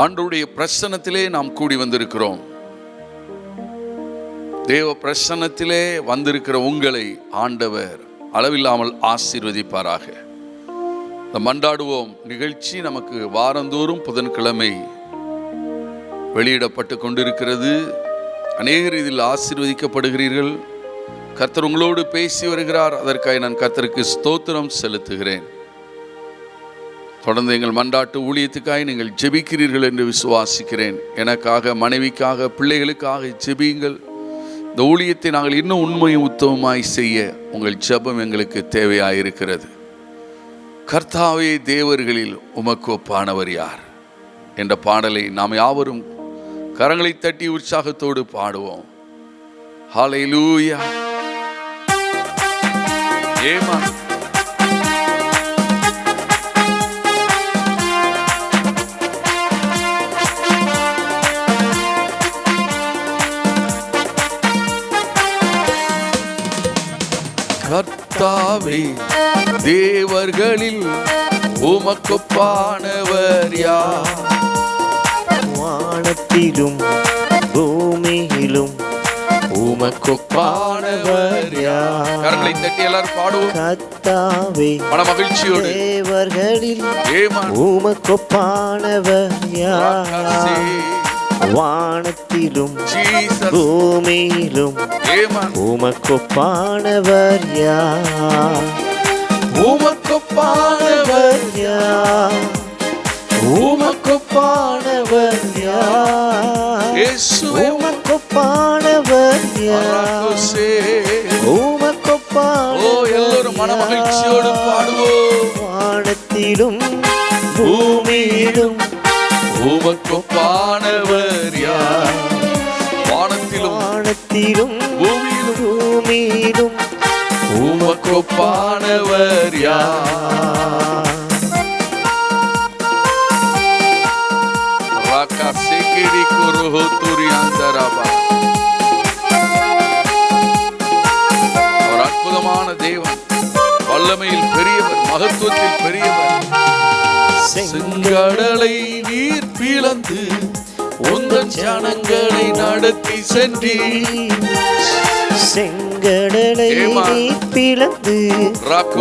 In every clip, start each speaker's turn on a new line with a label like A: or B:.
A: ஆண்டவருடைய பிரசன்னத்திலே நாம் கூடி வந்திருக்கிறோம். தேவ பிரசன்னத்திலே வந்திருக்கிற உங்களை ஆண்டவர் அளவில்லாமல் ஆசீர்வதிப்பாராக. இந்த மன்றாடுவோம் நிகழ்ச்சி நமக்கு வாரந்தோறும் புதன்கிழமை வெளியிடப்பட்டு கொண்டிருக்கிறது. அநேகர் இதில் ஆசீர்வதிக்கப்படுகிறீர்கள். கர்த்தர் உங்களோடு பேசி வருகிறார். அதற்காக நான் கர்த்தருக்கு ஸ்தோத்திரம் செலுத்துகிறேன். தொடர்ந்து எங்கள் மன்றாட்டு ஊழியத்துக்காக நீங்கள் ஜெபிக்கிறீர்கள் என்று விசுவாசிக்கிறேன். எனக்காக, மனைவிக்காக, பிள்ளைகளுக்காக ஜெபியுங்கள். இந்த ஊழியத்தை நாங்கள் இன்னும் உண்மையும் உத்தமமாய் செய்ய உங்கள் ஜெபம் எங்களுக்கு தேவையாயிருக்கிறது. கர்த்தாவே, தேவர்களில் உமக்கு ஒப்பானவர் யார் என்ற பாடலை நாம் யாவரும் கரங்களை தட்டி உற்சாகத்தோடு பாடுவோம். ஹல்லேலூயா. ஆமென். கர்த்தாவே, தேவர்களில் உமக்கொப்பானவர் யார்?
B: வானத்திலும் பூமியிலும் உமக்கொப்பானவர் யார்?
A: கரங்களை தட்டி எல்லாரும் பாடுவோம்.
B: கர்த்தாவே,
A: மன மகிழ்ச்சியோடு.
B: தேவர்களில் உமக்கொப்பானவர் யார்? வானத்திலும் பூமியிலும் உமக்கொப்பானவர் யார்?
A: உமக்கொப்பானவர்
B: யார்? உமக்கொப்பானவர் யார்?
A: இயேசுவே,
B: உமக்கொப்பானவர் யார்? உமக்கொப்பானவர்.
A: எல்லோரும் மன மகிழ்ச்சியோடு பாடுவோம்.
B: வானத்திலும் பூமியிலும்
A: உமக்கொப்பானவர் யார்?
B: வானத்திலும் பூமியிலும்
A: உமக்கொப்பானவர் யார்? ராகா சேகேடி குருஹோ துரியாந்தரபா. அவர் அற்புதமான தேவன், வல்லமையில் பெரியவர், மகத்துவத்தில் பெரியவர். செங்கடலை நீர் பிளந்து உந்தன் ஜனங்களை நடத்தி சென்றீர்.
B: செங்கடலை நீர் பிளந்து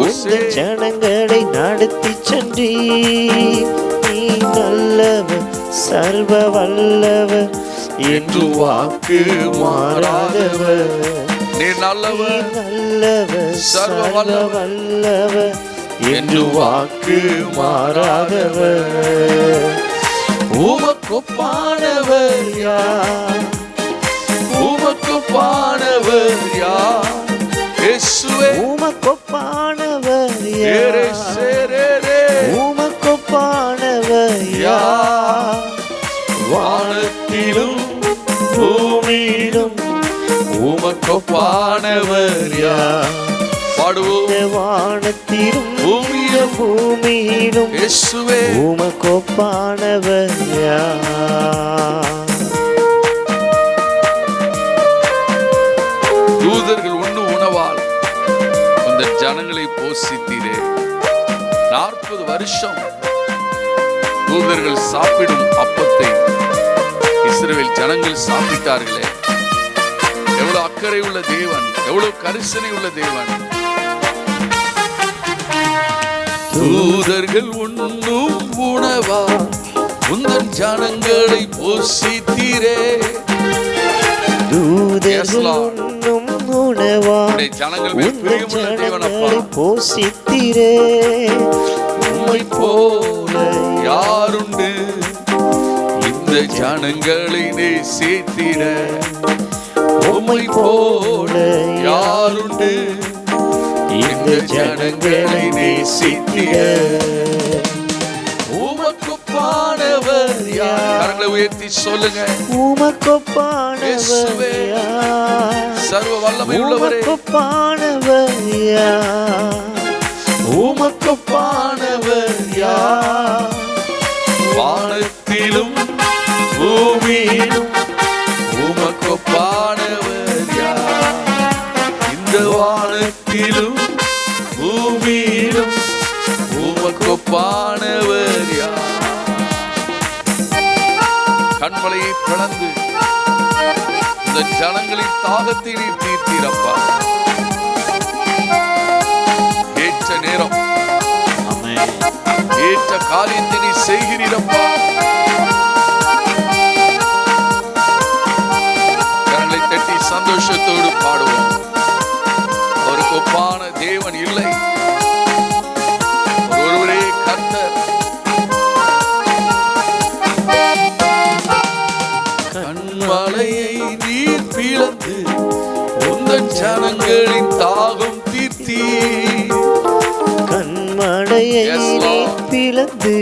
B: உந்தன் ஜனங்களை நடத்தி சென்றீர். நீ நல்லவர், சர்வ வல்லவர், என்று வாக்கு மாறாதவர்.
A: நீ நல்லவர்,
B: சர்வ வல்லவர், என்று வாக்கு மாறாதவர்.
A: உமக்கொப்பானவர் யார்? உமக்கொப்பானவர் யார்? இயேசுவே,
B: உமக்கொப்பானவர் யார்? உமக்கொப்பானவர் யார்?
A: வானத்திலும் பூமியிலும் உமக்கொப்பானவர் யார்? பாடுவோம்.
B: வானத்திலும் பூமியிலும்
A: இயேசுவே,
B: உமக்கொப்பானவர் யார்?
A: தூதர்கள் உண்ணும் உணவால் அந்த ஜனங்களை போஷித்தீரே. 40 வருஷம் தூதர்கள் சாப்பிடும் அப்பத்தை இஸ்ரவேல் ஜனங்கள் சாப்பிட்டார்களே. எவ்வளவு அக்கறை உள்ள தேவன், எவ்வளவு கரிசனை உள்ள தேவன். தூதர்கள் உண்ணும் உணவா உந்தன் ஜனங்களை போஷித்தீரே.
B: தூதர்கள் உண்ணும் உணவா உந்தன் ஜனங்களை போஷித்தீரே.
A: உம்மை போல யாருண்டு இந்த ஜனங்களை நேசித்திட? உம்மை போல யாருண்டு இந்த ஜனங்களை நேசித்திட? உமக்கொப்பானவர் யார்? கரங்களை உயர்த்தி சொல்லுங்க.
B: உமக்கொப்பானவர் யார்?
A: சர்வ வல்லமை உள்ளவரே,
B: உமக்கொப்பானவர் யார்?
A: உமக்கொப்பானவர் யார்? வானத்திலும் பூமியிலும் உமக்கொப்பானவர் யார்? இந்த வானத்திலும் பூமியிலும் உமக்கொப்பானவர் யார்? கடந்து இந்த ஜனங்களின் தாகத்தை நீர் தீர்த்தீரப்பா. ஏற்ற நேரம் ஏற்ற காரியத்தை நீ செய்கிறீரப்பா. கரங்களை தட்டி சந்தோஷத்தோடு பாடுவோம். அவருக்கு ஒப்பான தேவன் இல்லை, ஒருவரே கர்த்தர். கண்மலையை நீர் பிளந்து உந்தன் ஜனங்களின் தாகம் தீர்த்தீ.
B: கண்மலையை நீர் பிளந்து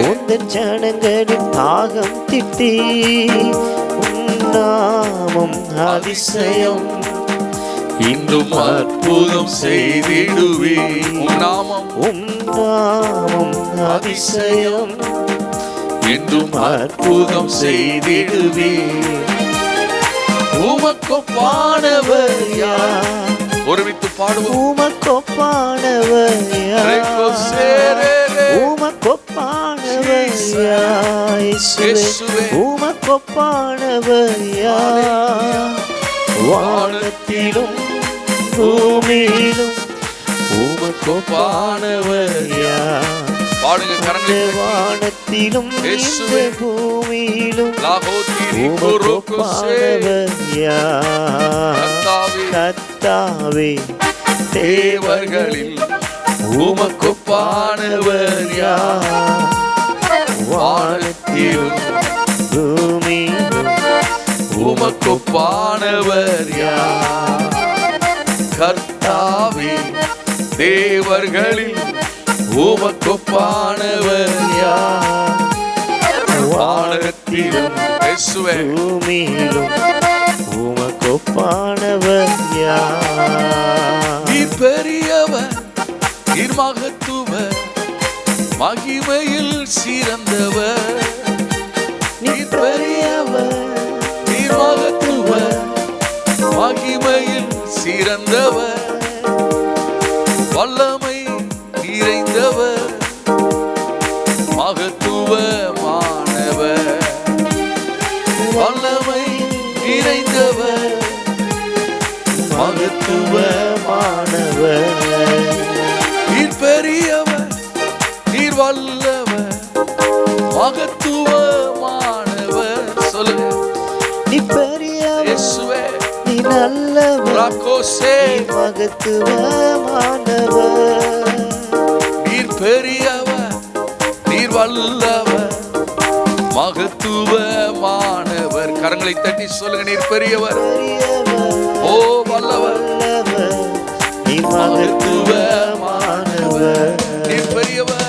B: உந்தன் ஜனங்களின் தாகம் தீர்த்தீ. உன்னாமம் அதிசயம்
A: இன்றும் அற்புதம் செய்திடுவே.
B: உன்னாமம் அதிசயம்
A: என்றும் அற்புதம் செய்திடுவே. உமக்கொப்பானவர் யார்? ஒருமித்து பாடுவோம்.
B: உமக்கொப்பானவர் யார்? உமக்கொப்பானவர் யார்? இயேசுவே உமக்கொப்பானவர் யார்? வானத்திலும் பூமியிலும் உமக்கொப்பானவர் யார்?
A: பாடுங்க கரங்களை.
B: வானத்திலும் பூமியிலும் உமக்கொப்பானவர் யார்? கர்த்தாவே
A: தேவர்களில் உமக்கொப்பானவர் யார்? வானத்திலும்
B: பூமியிலும்
A: உமக்கொப்பானவர் யார்? கர்த்தாவே தேவர்களில் உமக்கொப்பானவர் யார்? வானத்திலும்
B: பூமியிலும் உமக்கொப்பானவர் யார்?
A: நீர் பெரியவர், நீர் மகத்துவர், மகிமையில் சிறந்தவர். நீர் பெரியவர், நீர் மகத்துவர், மகிமையில் சிறந்தவர். வல்லமை நிறைந்தவர், மகத்துவமானவர். வல்லமை நிறைந்தவர்,
B: மகத்துவமானவர்.
A: நீர் பெரியவர், நீர் வல்லவர், மகத்துவமானவர். சொல்லுங்க.
B: நீ பெரியவர்,
A: இயேசுவே
B: நீ நல்லவர்,
A: ராக்கோசே
B: மகத்துவமானவர்.
A: நீர் பெரியவர், நீர் வல்லவர், மகத்துவமானவர். கரங்களை தட்டி சொல்லுங்க. நீர் பெரியவர், ஓ வல்லவர்,
B: நீ மகத்துவமானவர்.
A: நீர் பெரியவர்,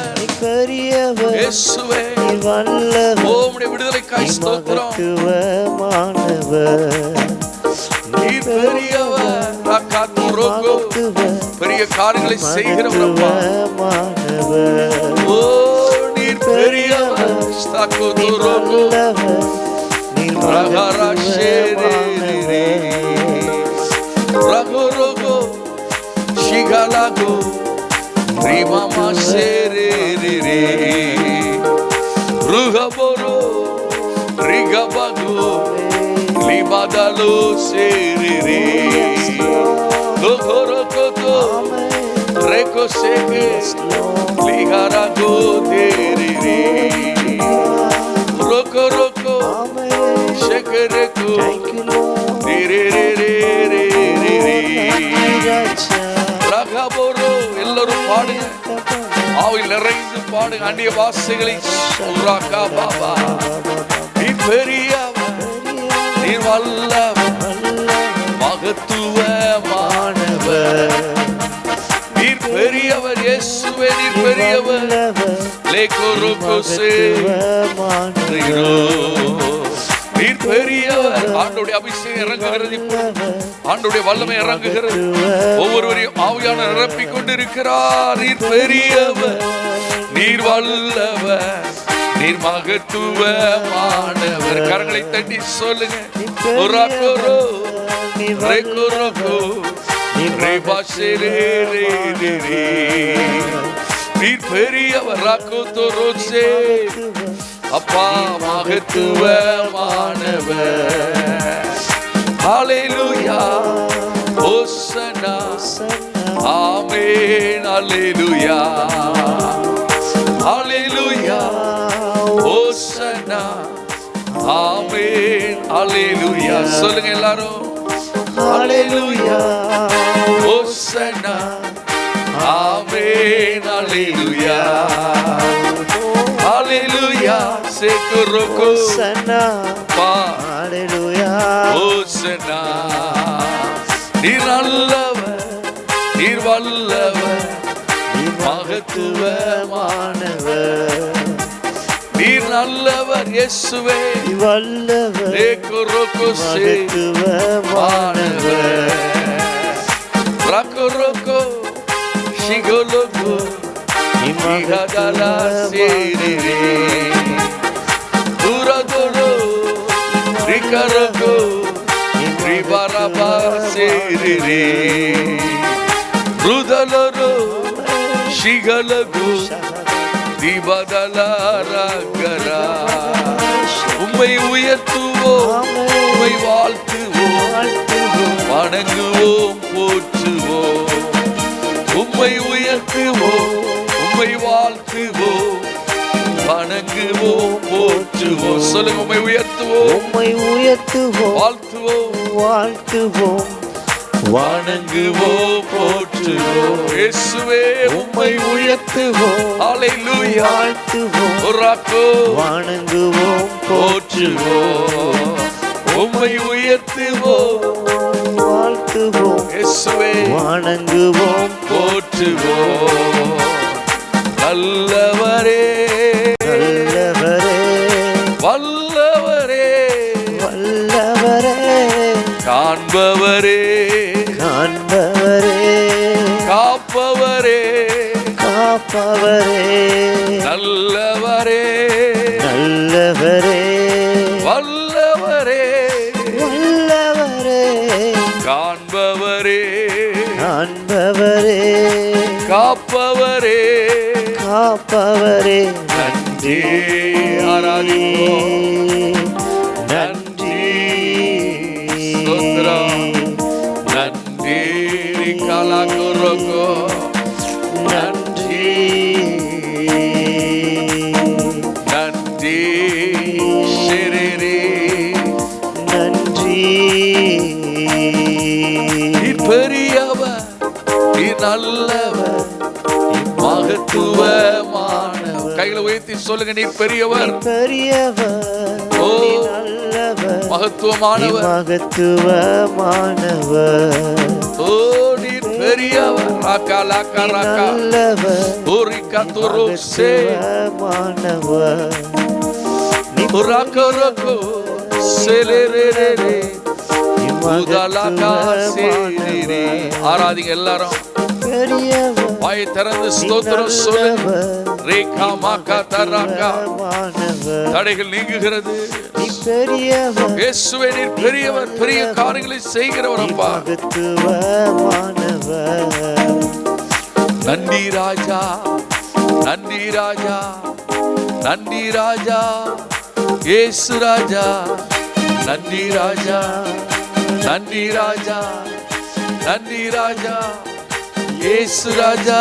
A: இயேசுவே
B: நீ வல்லவர்,
A: ஓ உம்முடைய விடுதலைக்காய் ஸ்தோத்திரம்.
B: மகத்துவமானவர்.
A: நீர் பெரியவர், ராக்காத்துரோகோ பெரிய காரியங்களை செய்கிறவரப்பா. ஓ நீர் பெரியவர், ஸ்தாக்கோதுரோகோ ரகராஷேரே ரகோரோகோ ஷிகாலாகோ ரிமாமா ஷேரே ருகபோரோ ரிகபாகோ லிபாதாலோ ஷேரே லோகோரோகோதோ ரெகோஷேகே லிகாராகோ தேரே ரோகோ ரோகோ ஷேகரேகோ எல்லாரும் பாடுங்க. ஆவில் நிறைந்து பாடுங்க. அந்நிய வாசைகளை நீர் பெரியவர், நீர் வல்லவர், மகத்துவமானவர். நீர் பெரியவர், இயேசுவே நீர் பெரியவர். நீர் பெரியவர். ஆண்டவருடைய அபிஷேகம் இறங்குகிறது. ஆண்டவருடைய வல்லமை இறங்குகிறது. ஒவ்வொருவரையும் ஆவியான நிரப்பிக் கொண்டிருக்கிறார். நீர் பெரியவர், நீர் வல்லவர், நீர் மகத்துவமானவர். கரங்களை தட்டி சொல்லுங்க. நீர் பெரியவர், அப்பா மகத்துவமானவர். ஹல்லேலூயா ஹோசன்னா ஆமென். ஹல்லேலூயா ஹல்லேலூயா ஹோசன்னா ஆமென். ஹல்லேலூயா சொல்லுங்க எல்லாரும். ஹல்லேலூயா ஹோசன்னா ஆமென். ஹல்லேலூயா ஹல்லேலூயா சேக்குரோகோ
B: ஹோசன்னா
A: பா
B: ஹல்லேலூயா
A: ஹோசன்னா. நீர் நல்லவர், நீர் வல்லவர், மகத்துவமானவர். நீர் நல்லவர் இயேசுவே,
B: வல்லவர்
A: சேக்குரோகோ
B: மகத்துவமானவர்.
A: ராக்குரோகோ ஷிகோலோகோ இகதலா சேரிரே துரதோலோ ரிகரோகோ ரிபரபா சேரிரே ருதலோலோ ஷிகலோகோ திபதலா ரகரா. உம்மை உயர்த்துவோம், உம்மை வாழ்த்துவோம், வணங்குவோம், போற்றுவோம். உம்மை உயர்த்துவோம், உம்மை வாழ்த்துவோம், வணங்குவோம், போற்றுவோம். சொல்லுங்க. உம்மை உயர்த்துவோம்,
B: உம்மை உயர்த்துவோம்,
A: வாழ்த்துவோம்,
B: வாழ்த்துவோம்,
A: வணங்குவோம், போற்றுவோம். இயேசுவே உம்மை
B: உயர்த்துவோம்,
A: ஹல்லேலூயா
B: வாழ்த்துவோம்,
A: ராக்கோ
B: வணங்குவோம்,
A: போற்றுவோம். உம்மை உயர்த்துவோம்,
B: வாழ்த்துவோம்,
A: இயேசுவே
B: வணங்குவோம்,
A: போற்றுவோம். நல்லவரே
B: நல்லவரே,
A: வல்லவரே,
B: வல்லவரே,
A: காண்பவரே,
B: காண்பவரே,
A: காப்பவரே,
B: காப்பவரே,
A: நல்லவரே,
B: நல்லவரே,
A: வல்லவரே,
B: வல்லவரே,
A: காண்பவரே,
B: காண்பவரே,
A: காப்பவரே.
B: காப்பவரே.
A: நன்றி ஆராதிப்போம்.
B: நன்றி
A: ஸ்தோத்திரம். நன்றி கலாகுரோகோ.
B: நன்றி
A: நன்றி ஷிரிரி.
B: நன்றி
A: நீர் பெரியவர், நீர் நல்லவர், மகத்துவமானவர். கைகளை உயர்த்தி சொல்லுங்க. நீர் பெரியவர்,
B: பெரியவர்,
A: ஓ,
B: நல்லவர்,
A: மகத்துவமானவர்.
B: மகத்துவமானவர்,
A: ஓ நீர் பெரியவர். ராக்கா லாக்கா ராக்கா
B: நல்லவர்,
A: ஓரிக்கா துரோசே
B: மகத்துவமானவர்.
A: ராக்கரோகோ செலேரேரே உதலாகா சேரிரே. ஆராதிங்க எல்லாரும்.
B: பெரியவர்,
A: வாயை திறந்து ஸ்தோத்திரம் சொல்லுங்க. ரேகா மாகா தராகா. தடைகள் நீங்குகிறது.
B: பெரியவர்,
A: இயேசுவே நீர் பெரியவர், பெரிய காரியங்களை செய்கிறவர் அப்பா.
B: மகத்துவமானவர்.
A: நன்றி ராஜா, நன்றி ராஜா, நன்றி ராஜா, இயேசு ராஜா. நன்றி ராஜா, நன்றி ராஜா, நன்றி ராஜா, இயேசு ராஜா.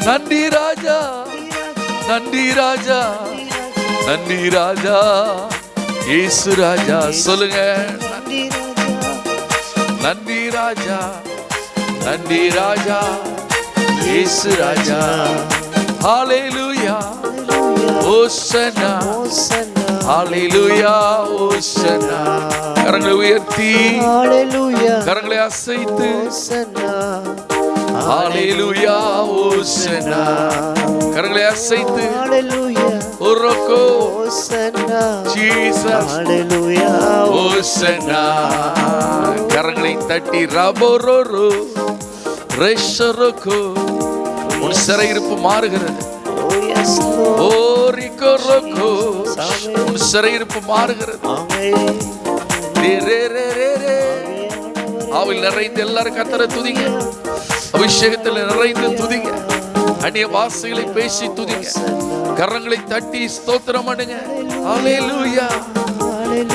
A: நன்றி ராஜா, நன்றி ராஜா, நன்றி ராஜா, இயேசு ராஜா. சொல்லுங்க. நன்றி ராஜா, நன்றி ராஜா, இயேசு ராஜா. ஹல்லேலூயா ஹோசன்னா, ஹல்லேலூயா ஹோசன்னா. கரங்களை உயர்த்தி,
B: ஹல்லேலூயா,
A: கரங்களை அசைத்து,
B: ஹோசன்னா,
A: ஹல்லேலூயா ஹோசன்னா. கரங்களை அசைத்து,
B: ஹல்லேலூயா,
A: ஓரோகோ
B: ஹோசன்னா,
A: ஜீசஸ்,
B: ஹல்லேலூயா,
A: ஹோசன்னா. கரங்களை தட்டி ரபோரோரோ ரெஷரோகோ. உன் சிறையிருப்பு மாறுகிறது.
B: oh yes Lord,
A: ஓ ரிகோரோகோ. உன் சிறையிருப்பு மாறுகிறது.
B: ஆமென்.
A: ஆவில் நிறைந்து எல்லாரும் கர்த்தரை துதிங்க. அபிஷேகத்தில் நிறைந்து துதிங்க. அந்நிய வார்த்தைகளை பேசி துதிங்க. கரங்களை தட்டி ஸ்தோத்திரம் பண்ணுங்க. ஹல்லேலூயா.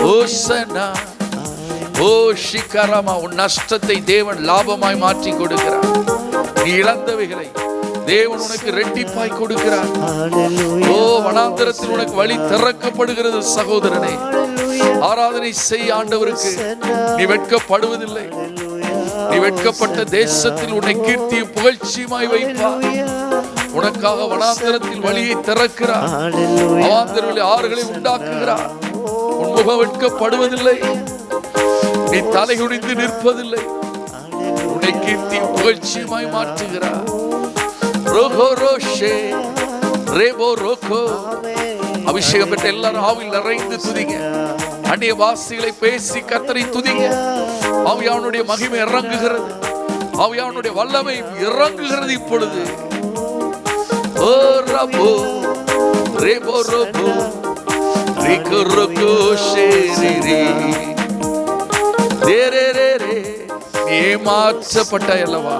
A: ஹோசன்னா. ஓ ஷிகரமா. உன் நஷ்டத்தை தேவன் லாபமாய் மாற்றி கொடுக்கிறார். நீ இழந்தவைகளை தேவன் உனக்கு ரெட்டிப்பாய் கொடுக்கிறார். ஓ வனாந்தரத்தில் உனக்கு வழி திறக்கப்படுகிறது சகோதரனே. ஆராதனை செய் ஆண்டவருக்கு. நீ வெட்கப்படுவதில்லை. நீ வெட்கப்பட்ட தேசத்தில் உன்னை கீர்த்தியும் புகழ்ச்சியுமாய் வைப்பார். உனக்காக வனாந்தரத்தில் வழியை திறக்கிறார். அவாந்தரங்களில் ஆறுகளை உண்டாக்குகிறார். உன் முகம் வெட்கப்படுவதில்லை. நீ தலைகுனிந்து நிற்பதில்லை. உன்னை கீர்த்தியும் புகழ்ச்சியுமாய் மாற்றுகிறார். அபிஷேகம் பெற்ற எல்லாரும் ஆவியில் நிறைந்து துதிங்க. அந்நிய வாசிகளை பேசி கர்த்தரை துதிங்க. ஆவியானுடைய மகிமை இறங்குகிறது. ஆவியானுடைய வல்லமை இறங்குகிறது இப்பொழுது. ஓ ரபோ ரேபோ ரபோ ரிகோ ரோகோ ஷேரிரி தேரேரே. நீ ஏமாற்றப்பட்டாய் அல்லவா?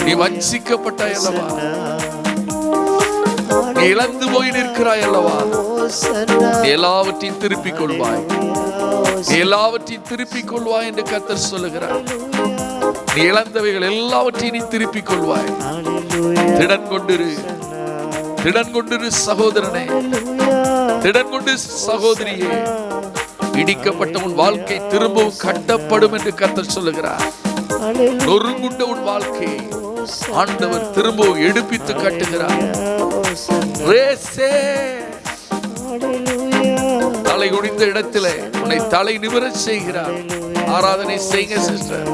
A: நீ வஞ்சிக்கப்பட்டாய் அல்லவா? நீ இழந்து போய் நிற்கிறாய் அல்லவா? நீ எல்லாவற்றையும் திருப்பிக் கொள்வாய். நீ எல்லாவற்றையும் திருப்பிக் கொள்வாய் என்று கர்த்தர் சொல்லுகிறார். நீ இழந்தவைகள் எல்லாவற்றையும் நீ திருப்பிக் கொள்வாய். திடன் கொண்டிரு. திடன் கொண்டிரு சகோதரனே. திடன் கொண்டு சகோதரியே. இடிக்கப்பட்ட உன் வாழ்க்கை திரும்பவும் கட்டப்படும் என்று கர்த்தர் சொல்லுகிறார். நொறுங்குண்ட உன் வாழ்க்கையை ஆண்டவர் திரும்பவும் எடுப்பித்து கட்டுகிறார். தலை குனிந்த இடத்திலே உன்னை தலை நிமிரச் செய்கிறார். ஆராதனை செய்யுங்க சிஸ்டர்.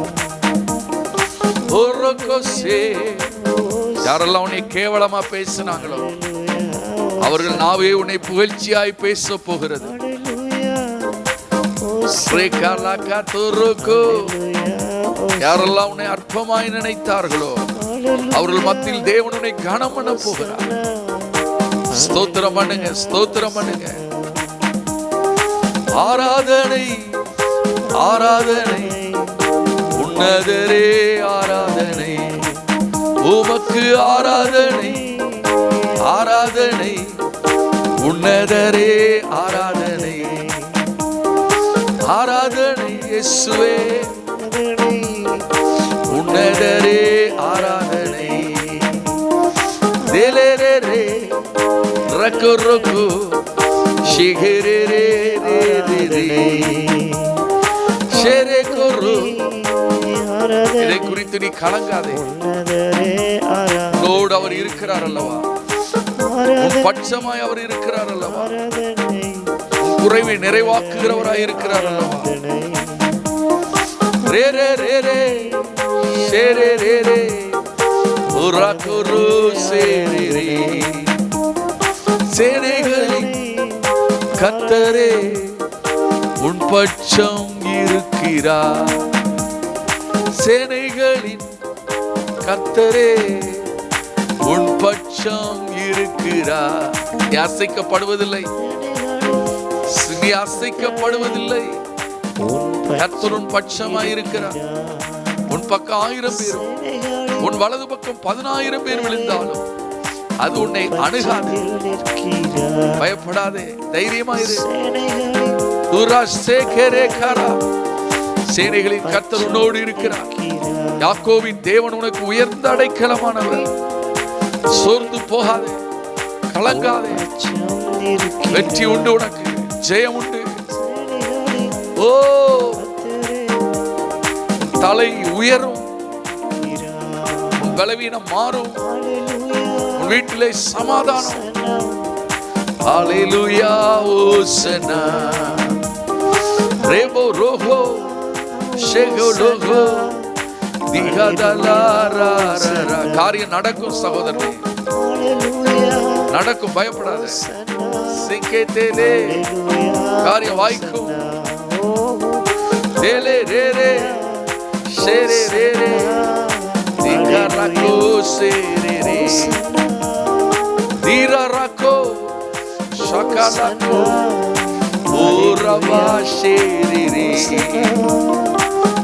A: யாரெல்லாம் உன்னை கேவலமா பேசினாங்களோ அவர்கள் நாவே உன்னை புகழ்ச்சியாய் பேச போகிறது. யாரெல்லாம் உன்னை அற்பமாய் நினைத்தார்களோ அவர்கள் மத்தியில் தேவன் உன்னை கனம் பண்ண போகிறார். ஸ்தோத்திரம் பண்ணுங்க. ஸ்தோத்திரம் பண்ணுங்க. ஆராதனை ஆராதனை உன்னதரே ஆராதனை. உமக்கு ஆராதனை ஆராதனை உன்னதரே ஆராதனை. ஆராதனை இயேசுவே உன்னதரே ஆராதனை. தேலேரே ரகு ரகு ஷிகரே ரே ஷேரே குரு. இதை குறித்து நீ கலங்காதே. உன்னோடு அவர் இருக்கிறார் அல்லவா? உன் பட்சமாய் அவர் இருக்கிறார் அல்லவா? உன் குறைவை நிறைவாக்குகிறவராய் இருக்கிறார் அல்லவா? ரே ரே ரே ரே ஷேரே ரே ரே உரகுரு ஷேரே ரே. சேனைகளின் கர்த்தரே உன் பட்சம் இருக்கிறார். சேனைகளின் கர்த்தரே உன் பட்சம் இருக்கிறார். நீ அசைக்கப்படுவதில்லை. நீ அசைக்கப்படுவதில்லை. கர்த்தர் உன் பட்சமாய் இருக்கிறார். உன் பக்கம் 1000 பேரும் உன் வலது பக்கம் 10,000 பேர் விழுந்தாலும் அது உன்னை அணுகாது. பயப்படாதே. தைரியமாயிரு. சேனைகளின் கர்த்தர் உன்னோடு இருக்கிறார். யாக்கோபின் தேவன் உனக்கு உயர்ந்த அடைக்கலமானவர். சோர்ந்து போகாதே. கலங்காதே. வெற்றி உண்டு. உனக்கு ஜெயம் உண்டு. ஓ தலை உயரும். பலவீனம் மாறும். உன் வீட்டிலே சமாதானம். ஹல்லேலூயா. ஓசனா ரேபோ ரோஹோ ஷேகோ லோகோ திகதலாரா. காரியம் நடக்கும் சகோதரனே. நடக்கும். பயப்படாத. சிங்கேதேலே காரியம் வாய்க்கும். தேலே ரே ரே ஷேரே ரே ரே திகரகோ ஷேரே ரே தீரரகோ ஷகலகோ ஓரவா ஷேரே ரே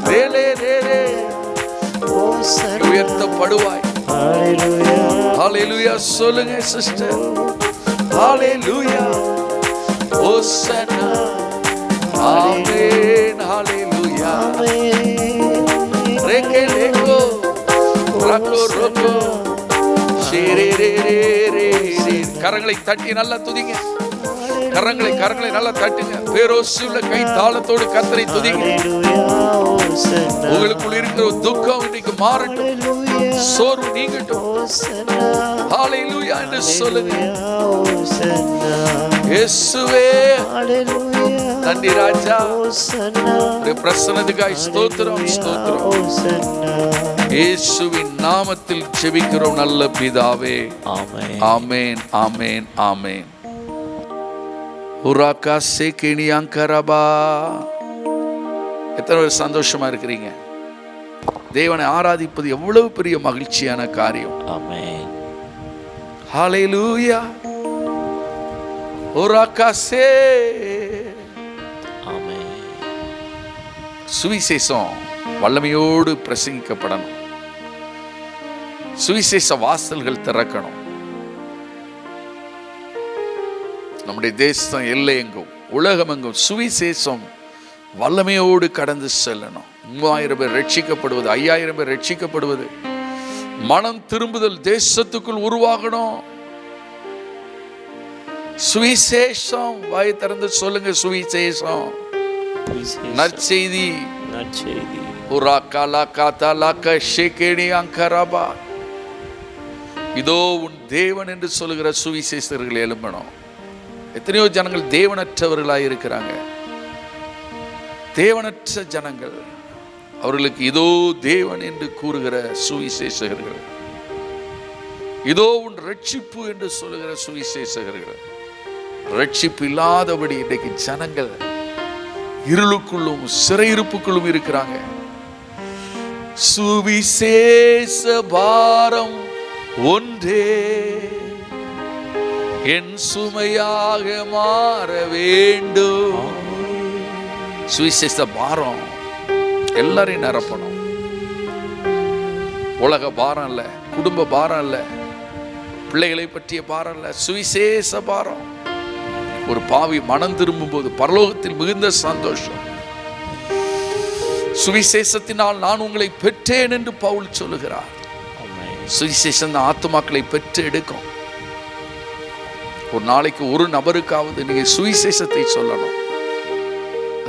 A: தேலே ரே ரே உயர்த்தப்படுவாய். ஹalleluya சொல்லுங்க சிஸ்டர். ஹalleluya ஹோசன்னா. ஆமென் ஹalleluya. ரெக்கே ரெக்கோ ரக்கோ ரக்கோ ஷேரே ரே ரே. கரங்களை தட்டி நல்லா துதிங்க. கரங்களை நல்லா தட்டுங்க. பேரோசியுள்ள கை தாளத்தோடு கர்த்தரை துதிங்க. உங்களுக்குள் இருக்கிற துக்கம் இன்னைக்கு மாறட்டும், சோர்வு நீங்கட்டும். ஹalleluya என்று சொல்லுங்க. இயேசுவே நன்றி ராஜா, உம்முடைய பிரசன்னத்துக்காய் ஸ்தோத்திரம் ஸ்தோத்திரம். இயேசுவின் நாமத்தில் ஜெபிக்கிறோம் நல்ல பிதாவே. ஆமென் ஆமென் ஆமென் ஆமென். உராகா சேகேனியாங்கரபா. எத்தனை பேர் சந்தோஷமா இருக்கிறீங்க? தேவனை ஆராதிப்பது எவ்வளவு பெரிய மகிழ்ச்சியான காரியம்.
B: ஆமென்
A: ஹalleluya. உராகா சே.
B: ஆமென்.
A: சுவிசேஷம் வல்லமையோடு பிரசங்கிக்கப்படணும். சுவிசேஷ வாசல்கள் திறக்கணும். நம்முடைய தேசம் எல்லையெங்கும் உலகமெங்கும் சுவிசேஷம் வல்லமையோடு கடந்து செல்லணும். 3000 பேர் ரட்சிக்கப்படுவது, 5000 பேர் ரட்சிக்கப்படுவது, மனம் திரும்புதல் தேசத்துக்குள் உருவாகணும். சுவிசேஷம். வாய் திறந்து சொல்லுங்க சுவிசேஷம். நற்செய்தி.
B: நற்செய்தி.
A: இதோ உன் தேவன் என்று சொல்லுகிற சுவிசேஷர்கள் எழும்பணும். எத்தனையோ ஜனங்கள் தேவனற்றவர்களாக இருக்கிறாங்க. தேவனற்ற ஜனங்கள், அவர்களுக்கு இதோ தேவன் என்று கூறுகிற சுவிசேஷகர்கள், இதோ உன் ரட்சிப்பு என்று சொல்லுகிற சுவிசேஷகர்கள். ரட்சிப்பு இல்லாதபடி இன்றைக்கு ஜனங்கள் இருளுக்குள்ளும் சிறையிருப்புக்குள்ளும் இருக்கிறாங்க. சுவிசேஷ பாரம் ஒன்றே என் சுமையாக மாற வேண்டும். சுவிசேஷ பாரம் எல்லாரையும் நிரப்பணும். உலக பாரம் இல்ல, குடும்ப பாரம் இல்ல, பிள்ளைகளை பற்றிய பாரம் இல்ல, சுவிசேஷ பாரம். ஒரு பாவி மனம் திரும்பும் போது பரலோகத்தில் மிகுந்த சந்தோஷம். சுவிசேஷத்தினால் நான் உங்களை பெற்றேன் என்று பவுல் சொல்லுகிறார். சுவிசேஷம் ஆத்துமாக்களை பெற்று எடுக்கும். ஒரு நாளைக்கு ஒரு நபருக்காவது நீங்க சுவிசேஷத்தை சொல்லணும்,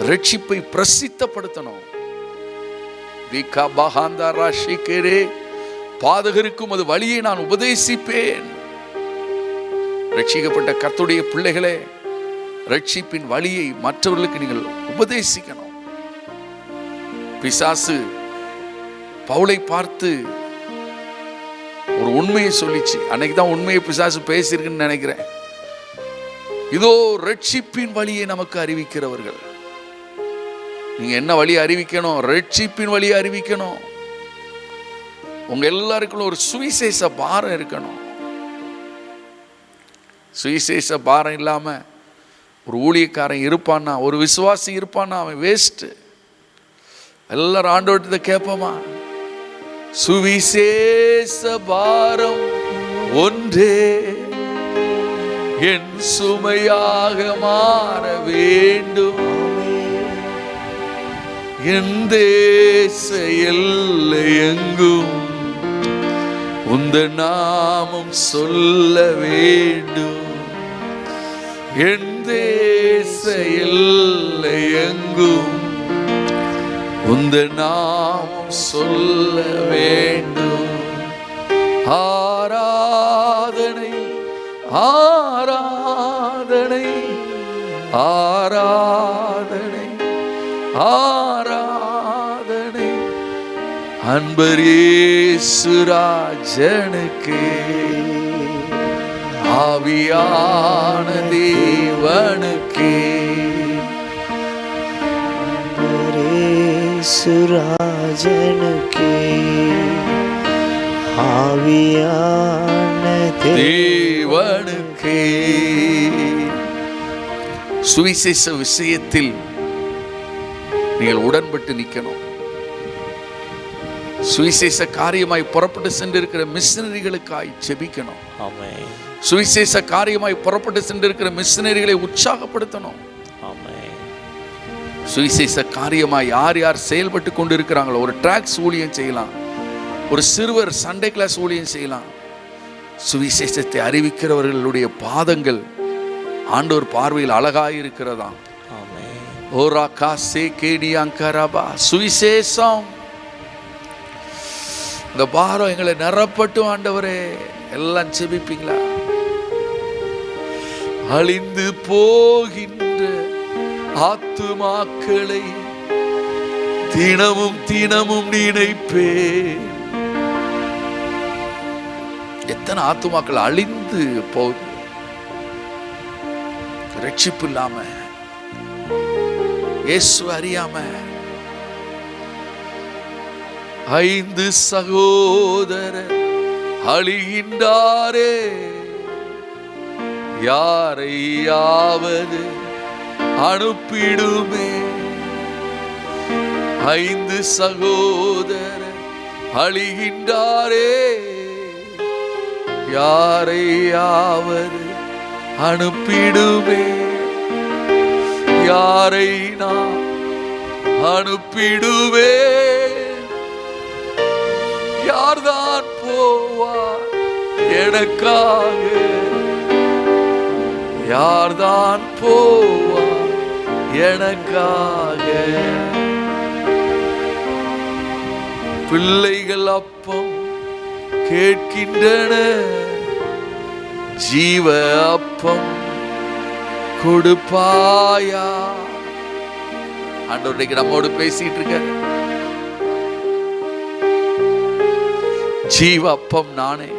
A: ரட்சிப்பை பிரசித்தப்படுத்தணும். பாதகருக்கும் அது வழியை நான் உபதேசிப்பேன். ரட்சிக்கப்பட்ட கர்த்தருடைய பிள்ளைகளே, ரட்சிப்பின் வழியை மற்றவர்களுக்கு நீங்கள் உபதேசிக்கணும். பிசாசு பவுலை பார்த்து ஒரு உண்மையை சொல்லிச்சு. அன்னைக்கு தான் உண்மையை பிசாசு பேசியிருக்குன்னு நினைக்கிறேன். இதோ ரட்சிப்பின் வழியை நமக்கு அறிவிக்கிறவர்கள். நீங்க என்ன வழி அறிவிக்கணும்? ரட்சிப்பின் வழியை அறிவிக்கணும். உங்க எல்லாருக்கும் ஒரு சுவிசேஷ பாரம் இருக்கணும். சுவிசேஷ பாரம் இல்லாம ஒரு ஊழியக்காரன் இருப்பான்னா, ஒரு விசுவாசி இருப்பான்னா, அவன் வேஸ்ட். எல்லாரும் ஆண்டவர்கிட்ட கேட்போமா? சுவிசேஷ பாரம் ஒன்றே என் சுமையாக மாற வேண்டும். என் தேச எல்லை எங்கும் உந்த நாமம் சொல்ல வேண்டும். என் தேச எல்லை எங்கும் உந்த நாமம் சொல்ல வேண்டும். ஆராதனை ஆராதனை ஆராதனை ஆராதனை அன்பர் இயேசு ராஜனுக்கே, ஆவியான தேவனுக்கே.
B: சுராஜனுக்கே, ஆவியான
A: தேவனுக்கே. சுவிசேஷ விஷயத்தில் நீங்கள் உடன்பட்டு நிற்கணும். சுவிசேஷ காரியமாய் புறப்பட்டு சென்றிருக்கிற மிஷனரிகளுக்காய் ஜெபிக்கணும்.
B: ஆமென்.
A: சுவிசேஷ காரியமாய் புறப்பட்டு சென்றிருக்கிற மிஷனரிகளை உற்சாகப்படுத்தணும்.
B: ஆமென்.
A: சுவிசேஷ காரியமாய் யார் யார் செயல்பட்டு கொண்டிருக்கிறாங்களோ, ஒரு டிராக்ஸ் ஊழியம் செய்யலாம், ஒரு சிறுவர் சண்டே கிளாஸ் ஊழியம் செய்யலாம். சுவிசேஷத்தை அறிவிக்கிறவர்களுடைய பாதங்கள் ஆண்டவர் பார்வையில் அழகாய் இருக்கிறதா. ஓரா காசே கேடியாங்கரபா. சுவிசேஷம் இந்த பாரம் எங்களை நிரப்பட்டும் ஆண்டவரே. எல்லாம் செபிப்பீங்களா? அழிந்து போகின்ற ஆத்துமாக்களை தினமும் தினமும் நினைப்பேன். எத்தனை ஆத்துமாக்கள் அழிந்து போகுது ரட்சிப்பு இல்லாம, இயேசு அறியாம. 5 சகோதரர் அழிகின்றாரே, யாரையாவது அனுப்பிடுமே. 5 சகோதரர் அழிகின்றாரே, யாரையாவது அனுப்பிடுமே. யாரை நான் அனுப்பிடுவே? யார்தான் போவார் எனக்காக? யார்தான் போவார் எனக்காக? பிள்ளைகள் அப்பம் கேட்கின்றன, ஜீவ அப்பம் கொடுப்பாயா? ஆண்டவர் இன்னைக்கு நம்மோடு பேசிட்டு இருக்க. ஜீவ அப்பம் நானே,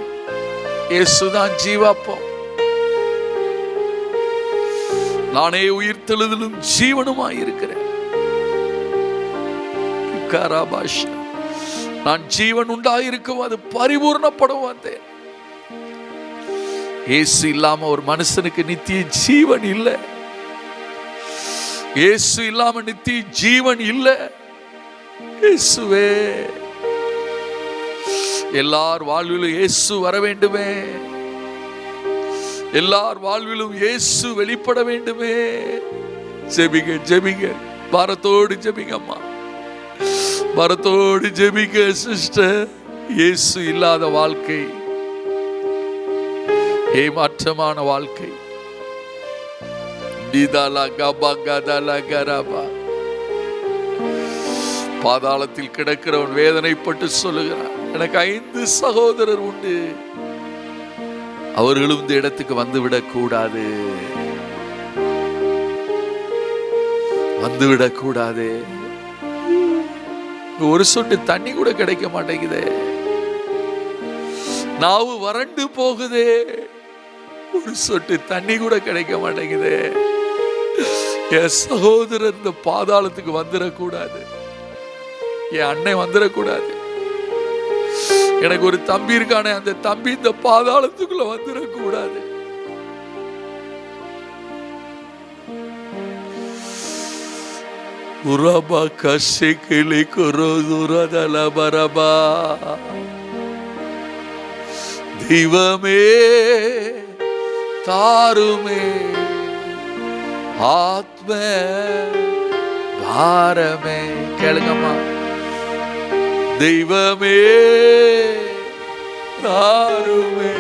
A: இயேசுதான் ஜீவ அப்பம். நானே உயிர்த்தெழுதலும் ஜீவனுமாய் இருக்கிறேன். நான் ஜீவன் உண்டாயிருக்கும், அது பரிபூர்ணப்படும் வந்தேன். இயேசு இல்லாம ஒரு மனுஷனுக்கு நித்திய ஜீவன் இல்லை. இயேசு இல்லாம நித்திய ஜீவன் இல்லை. இயேசுவே, எல்லார் வாழ்விலும் இயேசு வர வேண்டுமே. எல்லார் வாழ்விலும் இயேசு வெளிப்பட வேண்டுமே. ஜெபிங்க, ஜெபிங்க, பாரத்தோடு ஜெபிங்க அம்மா, பாரத்தோடு ஜெபிங்க சிஸ்டர். இயேசு இல்லாத வாழ்க்கை ஏமாற்றமான வாழ்க்கை. பாதாளத்தில் கிடக்கிறவன் வேதனைப்பட்டு சொல்லுகிறான், எனக்கு 5 சகோதரர் உண்டு, அவர்களும் இந்த இடத்துக்கு வந்துவிடக் கூடாது, வந்துவிடக் கூடாது. ஒரு சொட்டு தண்ணி கூட கிடைக்க மாட்டேங்குதே, நாவு வறண்டு போகுதே, ஒரு சொட்டு தண்ணி கூட கிடைக்க மாட்டேங்குதே. என் சகோதரர் இந்த பாதாளத்துக்கு வந்துடக்கூடாது, என் அண்ணன் வந்துடக்கூடாது. எனக்கு ஒரு தம்பி இருக்கானே, அந்த தம்பி இந்த பாதாளத்துக்குள்ள வந்துடக்கூடாது. உரபா கஷே கிளி குரோதுரதல பரபா. தெய்வமே தாருமே ஆத்ம பாரமே. கேளுங்கம்மா, தெய்வமே தாருமே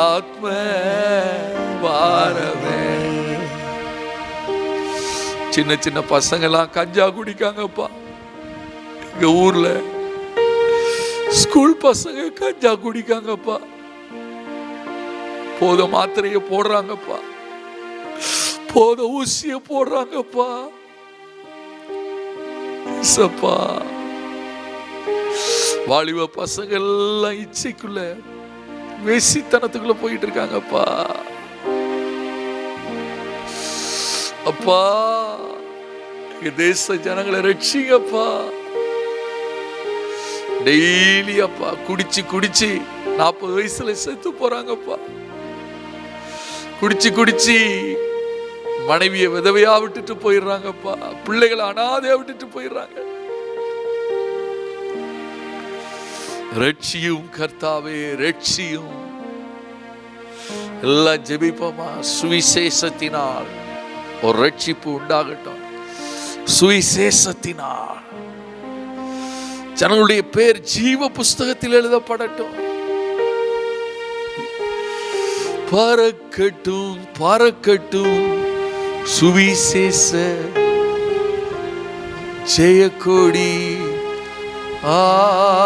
A: ஆத்ம பாரமே. சின்ன சின்ன பசங்கெல்லாம் கஞ்சா குடிக்காங்கப்பா. எங்க ஊர்ல ஸ்கூல் பசங்க கஞ்சா குடிக்காங்கப்பா. போத மாத்திரைய போடுறாங்கப்பா, போத ஊசிய போடுறாங்கப்பா. வாலிப பசங்க எல்லாம் இச்சைக்குள்ள வேசித்தனத்துக்குள்ள போயிட்டு இருக்காங்கப்பா. அப்பா, எங்க தேச ஜனங்களை ரட்சிங்கப்பா. டெய்லி அப்பா குடிச்சு குடிச்சு 40 வயசுல செத்து போறாங்கப்பா. குடிச்சு குடிச்சு மனைவிய விதவையா விட்டுட்டு போயிடுறாங்கப்பா. பிள்ளைகளை அனாதையா விட்டுட்டு போயிடுறாங்க. ரட்சியும் கர்த்தாவே, ரட்சியும். எல்லாம் ஜெபிப்போமா? சுவிசேஷத்தினால் ஒரு ரட்சிப்பு உண்டாகட்டும். சுவிசேஷத்தினால் ஜனங்களுடைய பேர் ஜீவ புஸ்தகத்தில் எழுதப்படட்டும். பறக்கட்டும் பறக்கட்டும் சுவிசேஷ ஜெயக்கொடி.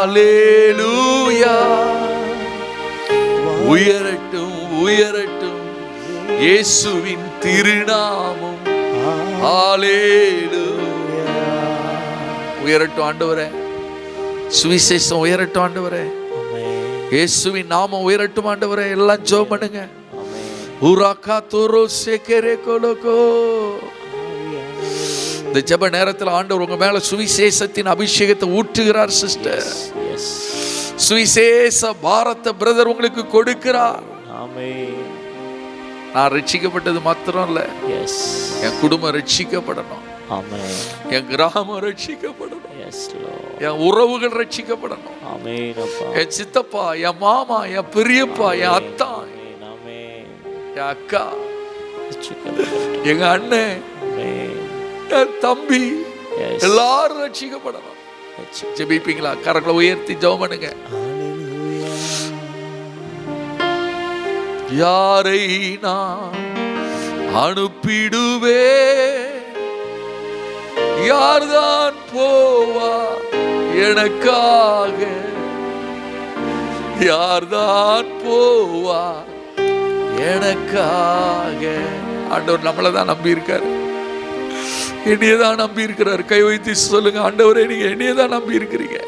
A: அல்லேலூயா. உயரட்டும் உயரட்டும் இயேசுவின் திருநாமம். அல்லேலூயா. உயரட்டும் ஆண்டவரே, சுவிசேஷம் உயரட்டும் ஆண்டவரே, இயேசுவின் நாமம் உயரட்டும் ஆண்டவரே. எல்லாம் ஜெபம் பண்ணுங்க. உராகா தோரோ சேகரே கோலோகோ. இந்த ஜெப நேரத்தில் ஆண்டவர் உங்க மேல சுவிசேஷத்தின் அபிஷேகத்தை ஊற்றுகிறார் சிஸ்டர். சுவிசேஷ பாரத்தை பிரதர் உங்களுக்கு கொடுக்கிறார். நான் ரட்சிக்கப்பட்டது மாத்திரம் இல்ல, என் குடும்பம் ரட்சிக்கப்படணும், என் கிராமம் ரட்சிக்கப்படணும், என் உறவுகள் ரட்சிக்கப்படணும். என் சித்தப்பா, என் மாமா, என் பெரியப்பா, என் அத்தா, என் அக்கா, எங்க அண்ணன், என் தம்பி, எல்லாரும் ரட்சிக்கப்படணும். ஜெபிப்பீங்களா? கரங்களை உயர்த்தி ஜெபம் பண்ணுங்க. யாரை நான் அனுப்பிடுவே, யார்தான் போவா எனக்காக, யார்தான் போவா எனக்காக. ஆண்டவர் நம்மளை தான் நம்பி இருக்காரு, என்னையதான் நம்பி இருக்கிறார். கை வைத்து சொல்லுங்க, ஆண்டவரே நீங்க என்னையதான் நம்பி இருக்கிறீங்க.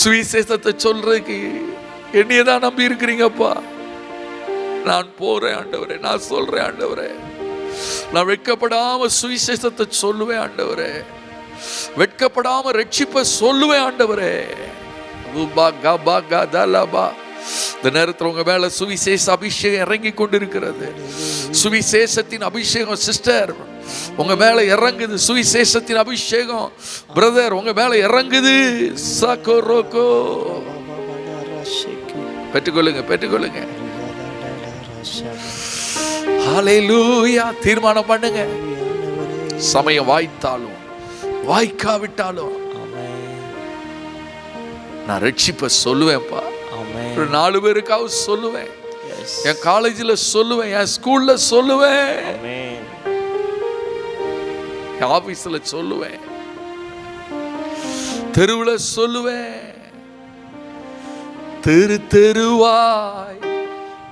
A: சுவிசேஷத்தை சொல்றதுக்கு என்னையதான் நம்பி இருக்கிறீங்கப்பா. நான் போறேன் ஆண்டவரே, நான் சொல்றேன் ஆண்டவரே, நான் வெட்கப்படாம சுவிசேஷத்தை சொல்லுவேன் ஆண்டவரே, வெட்கப்படாம ரட்சிப்ப சொல்லுவேன் ஆண்டவரே. இந்த நேரத்தில் உங்க மேல சுவிசேஷ அபிஷேகம் இறங்கி கொண்டிருக்கிறது. சுவிசேஷத்தின் அபிஷேகம் சிஸ்டர் உங்க மேல இறங்குது. சுவிசேஷத்தின் அபிஷேகம் பிரதர் உங்க மேல இறங்குது. சகோரோகோ. பெற்றுக்கொள்ளுங்க, பெற்றுக்கொள்ளுங்க. ஹல்லேலூயா. தீர்மானம் பண்ணுங்க. சமயம் வாய்த்தாலும் வாய்க்காவிட்டாலும் நான் ரட்சிப்ப சொல்லுவேன்ப்பா. ஒரு 4 பேருக்காவது சொல்லுவேன், என் காலேஜில் சொல்லுவேன், என் ஸ்கூல்ல சொல்லுவேன், என் ஆபீஸ்ல சொல்லுவேன், தெருவுல சொல்லுவேன். தெரு தெருவாய்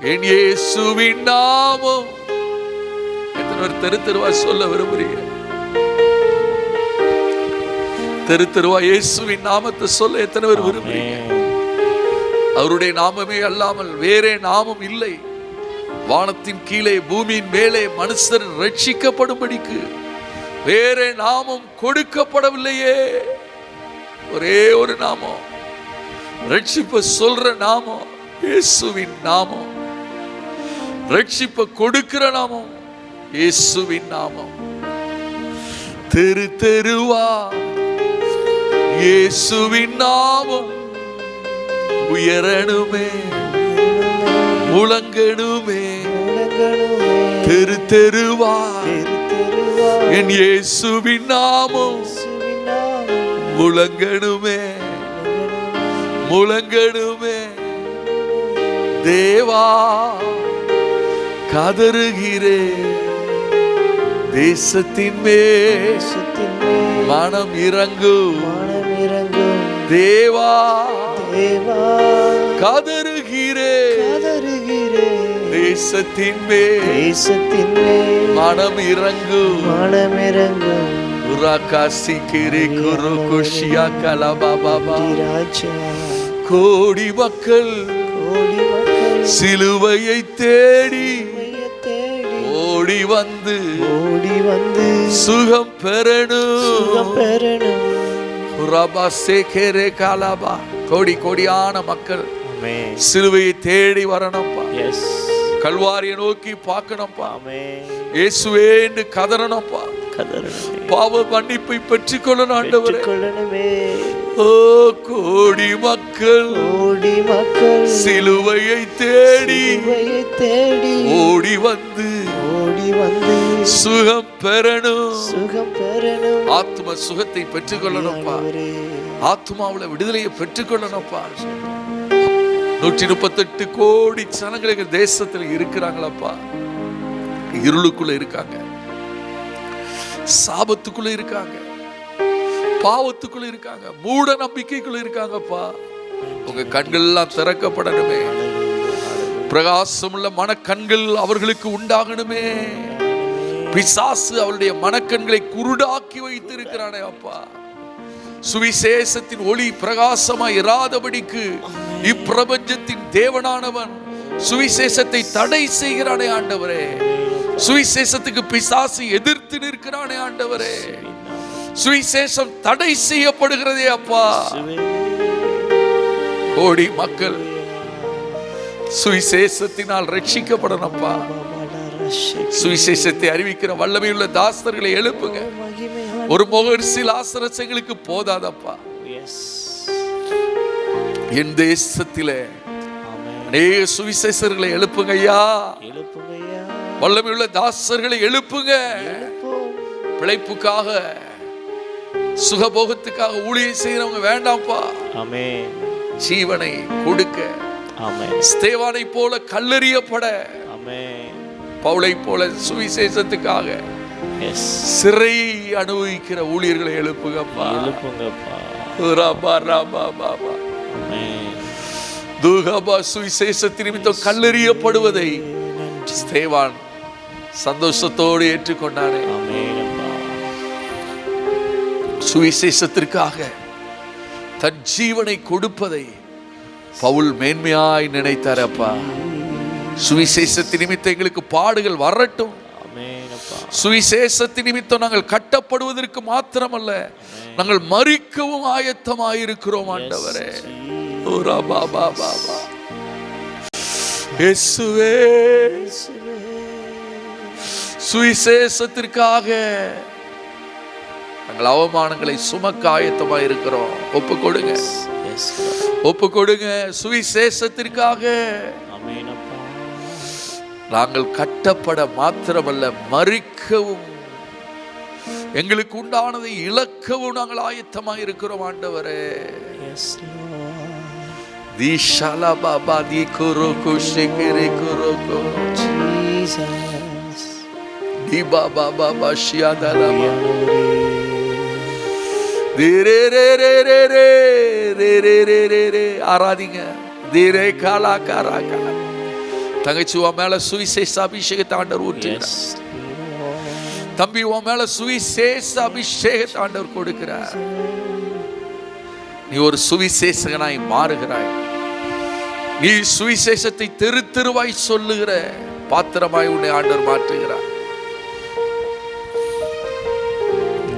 A: என் இயேசுவின் நாமம். எத்தனை பேர் தெரு தெருவா சொல்ல விரும்புறீங்க? தெரு தெருவா இயேசுவின் நாமத்தை சொல்ல எத்தனை பேர் விரும்புறீங்க? அவருடைய நாமமே அல்லாமல் வேறே நாமம் இல்லை. வானத்தின் கீழே பூமியின் மேலே மனுஷர் ரட்சிக்கப்படும்படிக்கு வேறே நாமம் கொடுக்கப்படவில்லையே. ஒரே ஒரு நாமம், ரட்சிப்ப சொல்ற நாமம் இயேசுவின் நாமம். ரட்சிப்ப கொடுக்கிற நாமம் இயேசுவின் நாமம். தெரு தெருவா இயேசுவின் நாமம் உயரணுமே, முழங்கணுமே. தெரு தெருவா என் இயேசுவின் நாமம் முழங்கணுமே, முழங்கணுமே. தேவா கதறுகிறே, தேசத்தின் மேல் மனம் இறங்கும். தேவா கதறுகிறே, தேசத்தின் மேல் மனம் இறங்கும். கோடி மக்கள் சிலுவையை தேடி ஓடி வந்து சுகம் பெறணும். கோடி கோடியான மக்கள் சிலுவையை தேடி வரணும்ப்பா. கல்வாரியை நோக்கி பார்க்கணும்ப்பா. இயேசுவே என்று கதறணும்ப்பா. பாவ மன்னிப்பை பெற்றுக்கொள்ளணும் ஆண்டவரே. ஓ கோடி மக்கள் சிலுவையை தேடி ஓடி வந்து சுகம் பெறணும். ஆத்ம சுகத்தை பெற்றுக்கொள்ளணும்ப்பா. ஆத்மாவுல விடுதலையை பெற்றுக்கொள்ளணும்ப்பா. 138 கோடி ஜனங்கள் எங்க தேசத்துல இருக்கிறாங்களப்பா. இருளுக்குள்ள இருக்காங்க, சாபத்துக்குள்ள இருக்காங்க, பாவத்துக்குள்ள இருக்காங்க, மூட நம்பிக்கைக்குள்ள இருக்காங்கப்பா. உங்க கண்கள் எல்லாம் திறக்கப்படணுமே. பிரகாசமுள்ள மனக்கண்கள் அவர்களுக்கு உண்டாகணுமே. பிசாசு அவருடைய மனக்கண்களை குருடாக்கி வைத்து இருக்கிறானே அப்பா. சுவிசேஷத்தின் ஒளி பிரகாசமாய் இராதபடிக்கு இப்பிரபஞ்சத்தின் தேவனானவன் சுவிசேஷத்தை தடை செய்கிறானே ஆண்டவரே. சுவிசேஷத்துக்கு பிசாசு எதிர்த்து நிற்கிறானே ஆண்டவரே. சுவிசேஷம் தடை செய்யப்படுகிறதே அப்பா. கோடி மக்கள் சுவிசேஷத்தினால் ரட்சிக்கப்படணும்ப்பா. சுவிசேஷத்தை அறிவிக்கிற வல்லமையுள்ள தாசர்களை எழுப்புங்க. ஒரு முகர்சில் ஆசரசங்களுக்கு போதாதப்பா. என் தேசத்திலே அநேக சுவிசேஷர்களை எழுப்புங்க ஐயா. வல்லமையுள்ள தாசர்களை எழுப்புங்க. பிழைப்புக்காக சுகபோகத்துக்காக ஊழியம் செய்யறவங்க வேண்டாம்ப்பா. ஜீவனை கொடுக்க ஸ்தேவானை போல கல்லெறியப்பட, பவுலை போல சுவிசேஷத்துக்காக சிறை அனுபவிக்கிற ஊழியர்களை எழுப்புங்கப்பா. சுவிசேஷத்தின் நிமித்தம் கல்லெறியப்படுவதை ஸ்தேவான் சந்தோஷத்தோடு ஏற்றுக்கொண்டானே. சுவிசேஷத்திற்காக தன் ஜீவனை கொடுப்பதை பவுல் மேன்மையாய் நினைத்தாரப்பா. சுவிசேஷத்தின் நிமித்தம் எங்களுக்கு பாடுகள் வரட்டும். சுவிசேஷத்தின் நிமித்தம் நாங்கள் கட்டப்படுவதற்கு மாத்திரமல்ல, நாங்கள் மரிக்கவும் ஆயத்தமாயிருக்கிறோம் ஆண்டவரே. இயேசுவே, சுவிசேஷத்திற்காக நாங்கள் அவமானங்களை சுமக்க ஆயத்தமாயிருக்கிறோம். ஒப்பு கொடுங்க, ஒப்பு கொடுங்க. சுவிசேஷத்திற்காக நாங்கள் கட்டப்பட மாத்திரமல்ல, மரிக்கவும் எங்களுக்கு உண்டானதை இழக்கவும் நாங்கள் ஆயத்தமாக இருக்கிறோம் ஆண்டவரே. தீஷாலா பாபா தி குரோகோ ஷேகரே குரோகோ ஜீசஸ் தி பாபா பாபா ஷியாதலமா ரே ரே ரே ரே ரே ரே ரே ரே ரே ரே. ஆராதிங்க. தீரே காலா காரா காலா. தங்கச்சி உன் மேல சுவிசேஷ அபிஷேகத்தை ஆண்டவர் ஊற்றுகிறார். தம்பி உன் மேல சுவிசேஷ அபிஷேகத்தை ஆண்டவர் கொடுக்கிறார். நீ ஒரு சுவிசேஷகனாய் மாறுகிறாய். நீ சுவிசேஷத்தை தெரு தெருவாய் சொல்லுகிற பாத்திரமாய் உன்னை ஆண்டவர் மாற்றுகிறார்.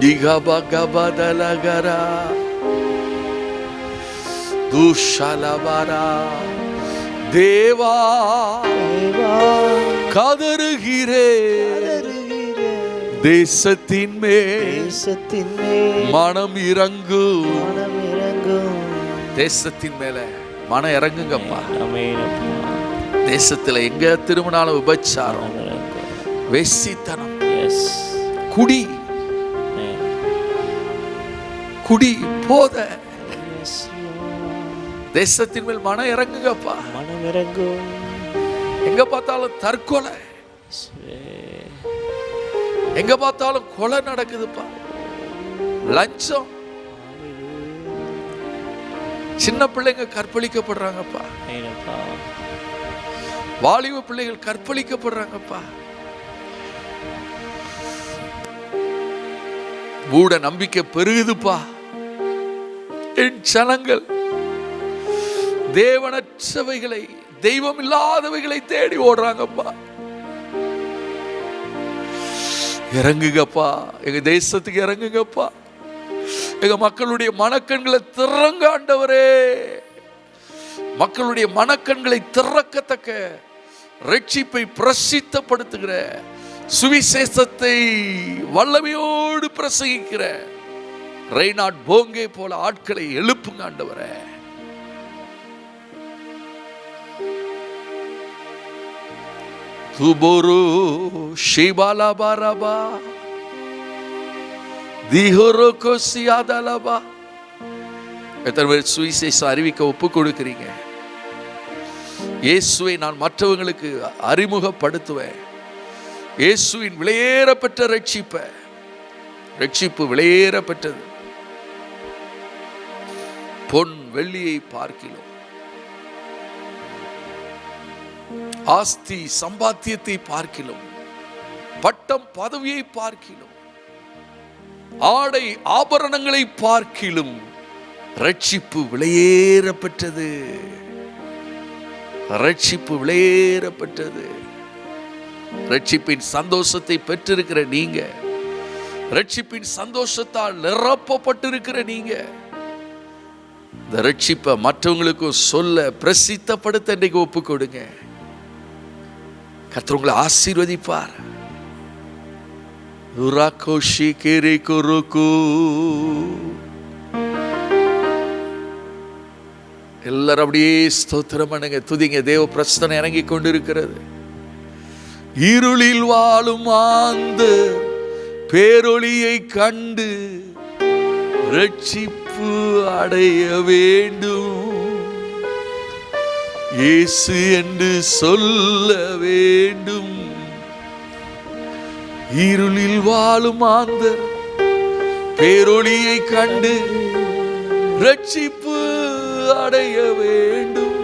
A: திகபகபதலகரா துஷலபரா. தேவா கதறுகிறே தேசத்தின் மேல் மனம் இறங்கும். தேசத்தின் மேல மனம் இறங்குங்கப்பா. தேசத்துல எங்க திரும்பினாலும் விபச்சாரம், வேசித்தனம், குடி குடி போத. தேசத்தின் மேல் மனம் இறங்குங்கப்பா. மனம் இறங்கும். எங்க பார்த்தாலும் தற்கொலை, எங்க பார்த்தாலும் கொலை நடக்குதுப்பா. லஞ்சம், சின்ன பிள்ளைங்க கற்பழிக்கப்படுறாங்கப்பா. வாலிப பிள்ளைகள் கற்பழிக்கப்படுறாங்கப்பா. மூட நம்பிக்கை பெருகுதுப்பா. என் ஜனங்கள் தேவனற்றவைகளை, தெய்வம் இல்லாதவைகளை தேடி ஓடுறாங்கப்பா. இறங்குங்கப்பா, எங்க தேசத்துக்கு இறங்குங்கப்பா. எங்க மக்களுடைய மனக்கண்களை திறங்க ஆண்டவரே. மக்களுடைய மனக்கண்களை திறக்கத்தக்க ரட்சிப்பை பிரசித்தப்படுத்துகிற, சுவிசேஷத்தை வல்லமையோடு பிரசங்கிக்கிற ரெய்னாட் போங்கே போல ஆட்களை எழுப்புங்க ஆண்டவரே. துபோரு ஷிபாலபாரபா திஹோரோகோ சியாதலபா. எத்தனை பேர் சுவிசேஷம் அறிவிக்க ஒப்பு கொடுக்கிறீங்க? இயேசுவை நான் மற்றவங்களுக்கு அறிமுகப்படுத்துவேன். இயேசுவின் விலையேறப்பெற்ற ரட்சிப்பு விலையேறப்பெற்றது. பொன் வெள்ளியை பார்க்கிலும், ஆஸ்தி சம்பாத்தியத்தை பார்க்கிலும், பட்டம் பதவியை பார்க்கிலும், ஆடை ஆபரணங்களை பார்க்கிலும் ரட்சிப்பு விலையேறப்பெற்றது. ரட்சிப்பு விலையேறப்பெற்றது. ரட்சிப்பின் சந்தோஷத்தை பெற்றிருக்கிற நீங்க, ரட்சிப்பின் சந்தோஷத்தால் நிரப்பப்பட்டிருக்கிற நீங்க, இந்த ரட்சிப்பை மற்றவங்களுக்கும் சொல்ல பிரசித்தப்படுத்த இன்றைக்கு ஒப்பு கொடுங்க. கர்த்தர் உங்களை ஆசீர்வதிப்பார். எல்லாரும் அப்படியே ஸ்தோத்திரம் பண்ணுங்க, துதிங்க. தேவ பிரசன்னம் இறங்கி கொண்டிருக்கிறது. இருளில் வாழும் ஆந்த பேரொளியை கண்டு ரட்சிப்பு அடைய வேண்டும். இயேசு என்று சொல்ல வேண்டும். இருளில் வாழும் ஆந்த பேரொளியை கண்டு ரட்சிப்பு அடைய வேண்டும்.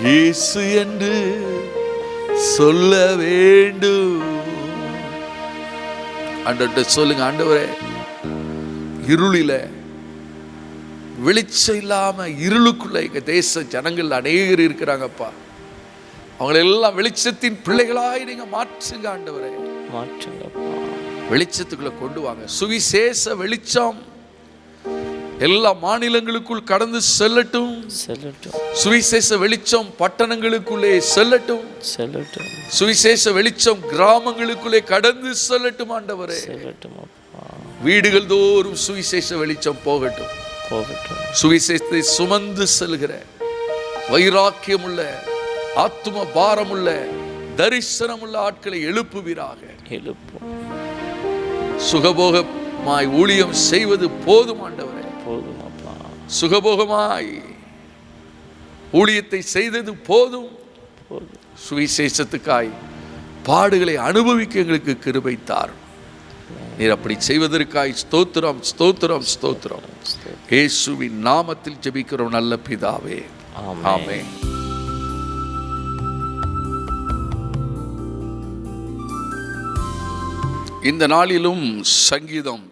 A: இயேசு என்று சொல்ல வேண்டும். ஆண்டவர்கிட்ட சொல்லுங்க, ஆண்டவரே, இருளில வெளிச்சம் இல்லாம இருளுக்குள்ள எங்க தேச ஜனங்கள் அநேகர் இருக்கிறாங்கப்பா. அவங்களெல்லாம் வெளிச்சத்தின் பிள்ளைகளாய் நீங்க மாற்றுங்க ஆண்டவரே. வெளிச்சத்துக்குள்ள கொண்டு வாங்க. சுவிசேஷ வெளிச்சம் எல்லா மாநிலங்களுக்குள் கடந்து செல்லட்டும். சுவிசேஷ வெளிச்சம் பட்டணங்களுக்குள்ளே செல்லட்டும். சுவிசேஷ வெளிச்சம் கிராமங்களுக்குள்ளே கடந்து செல்லட்டும் ஆண்டவரே. வீடுகள் தோறும் சுவிசேஷ வெளிச்சம் போகட்டும். சுவிசேஷத்தை சுமந்து செல்கிற வைராக்கியமுள்ள, ஆத்தும பாரமுள்ள, தரிசனமுள்ள ஆட்களை எழுப்புவீராக. சுகபோகமாய் ஊழியம் செய்வது போதும் ஆண்டவரே. சுகபோகமாய் ஊழியத்தை செய்தது போதும். சுவிசேஷத்துக்காய் பாடுகளை அனுபவிக்க எங்களுக்கு கிருபை தாரும். நீர் அப்படி செய்வதற்காய் ஸ்தோத்திரம், ஸ்தோத்திரம், ஸ்தோத்திரம். இயேசுவின் நாமத்தில் ஜெபிக்கிறோம் நல்ல பிதாவே, ஆமென். இந்த நாளிலும் சங்கீதம்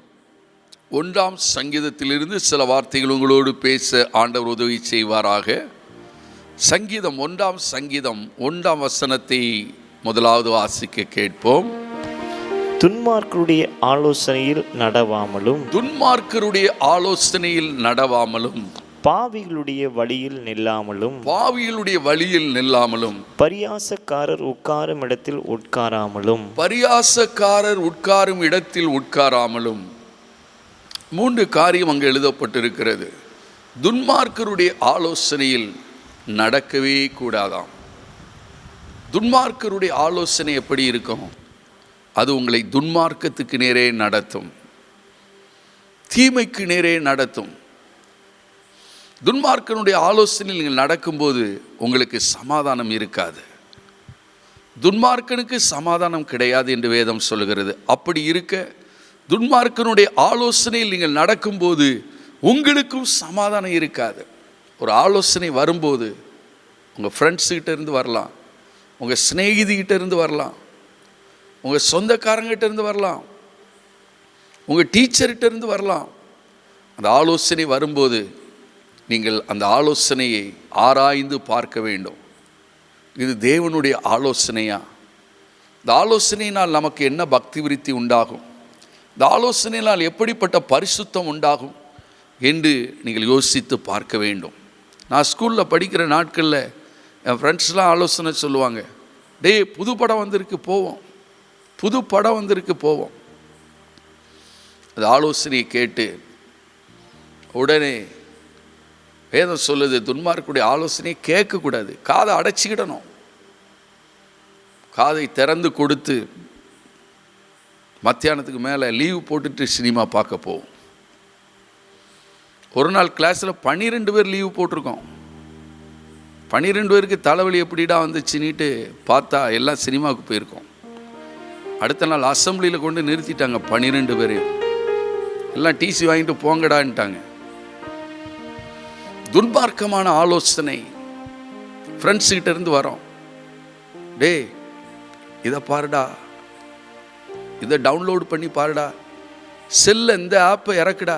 A: 1ஆம் சங்கீதத்திலிருந்து சில வார்த்தைகள் உங்களோடு பேச ஆண்டவர் உதவி செய்வாராக. சங்கீதம் 1ஆம் சங்கீதம் 1ஆம் வசனத்தை முதலாவது வாசிக்க கேட்போம்.
B: துன்மார்க்கருடைய ஆலோசனையில் நடவாமலும்,
A: துன்மார்க்கருடைய ஆலோசனையில் நடவாமலும்,
B: பாவிகளுடைய வழியில் நில்லாமலும்,
A: பாவிகளுடைய வழியில் நில்லாமலும்,
B: பரியாசக்காரர் உட்காரும் இடத்தில் உட்காராமலும்,
A: பரியாசக்காரர் உட்காரும் இடத்தில் உட்காராமலும். 3 காரியம் அங்கு எழுதப்பட்டிருக்கிறது. துன்மார்க்கருடைய ஆலோசனையில் நடக்கவே கூடாதாம். துன்மார்க்கருடைய ஆலோசனை எப்படி இருக்கும்? அது உங்களை துன்மார்க்கத்துக்கு நேரே நடத்தும், தீமைக்கு நேரே நடத்தும். துன்மார்க்கனுடைய ஆலோசனையில் நீங்கள் நடக்கும்போது உங்களுக்கு சமாதானம் இருக்காது. துன்மார்க்கனுக்கு சமாதானம் கிடையாது என்று வேதம் சொல்லுகிறது. அப்படி இருக்க துன்மார்க்கனுடைய ஆலோசனையில் நீங்கள் நடக்கும்போது உங்களுக்கும் சமாதானம் இருக்காது. ஒரு ஆலோசனை வரும்போது உங்கள் ஃப்ரெண்ட்ஸுக்கிட்ட இருந்து வரலாம், உங்கள் சிநேகிதிகிட்ட இருந்து வரலாம், உங்கள் சொந்தக்காரங்கிட்ட இருந்து வரலாம், உங்கள் டீச்சர்கிட்ட இருந்து வரலாம். அந்த ஆலோசனை வரும்போது நீங்கள் அந்த ஆலோசனையை ஆராய்ந்து பார்க்க வேண்டும். இது தேவனுடைய ஆலோசனையா? இந்த ஆலோசனையினால் நமக்கு என்ன பக்தி விருத்தி உண்டாகும்? இந்த ஆலோசனையினால் எப்படிப்பட்ட பரிசுத்தம் உண்டாகும் என்று நீங்கள் யோசித்து பார்க்க வேண்டும். நான் ஸ்கூலில் படிக்கிற நாட்களில் என் ஃப்ரெண்ட்ஸ்லாம் ஆலோசனை சொல்லுவாங்க, டேய் புது படம் வந்திருக்கு போவோம், புது படம் வந்திருக்கு போவோம். அது ஆலோசனையை கேட்டு உடனே வேதம் சொல்லுது, துன்மார்க்குடைய ஆலோசனையை கேட்கக்கூடாது, காதை அடைச்சிக்கிடணும். காதை திறந்து கொடுத்து மத்தியானத்துக்கு மேலே லீவு போட்டுட்டு சினிமா பார்க்க போவோம். ஒரு நாள் கிளாஸில் 12 பேர் லீவு போட்டிருக்கோம். 12 பேருக்கு தலைவலி எப்படிடா வந்துச்சுன்னிட்டு பார்த்தா எல்லாம் சினிமாவுக்கு போயிருக்கோம். அடுத்த நாள் அசம்பிளியில் கொண்டு நிறுத்திட்டாங்க 12 பேரையும். எல்லாம் டிசி வாங்கிட்டு போங்கடான்ட்டாங்க. துன்மார்க்கமான ஆலோசனை ஃப்ரெண்ட்ஸ்கிட்ட இருந்து வரோம். டே இதை பாருடா, இதை டவுன்லோட் பண்ணி பாருடா, செல்ல இந்த ஆப்பை இறக்குடா,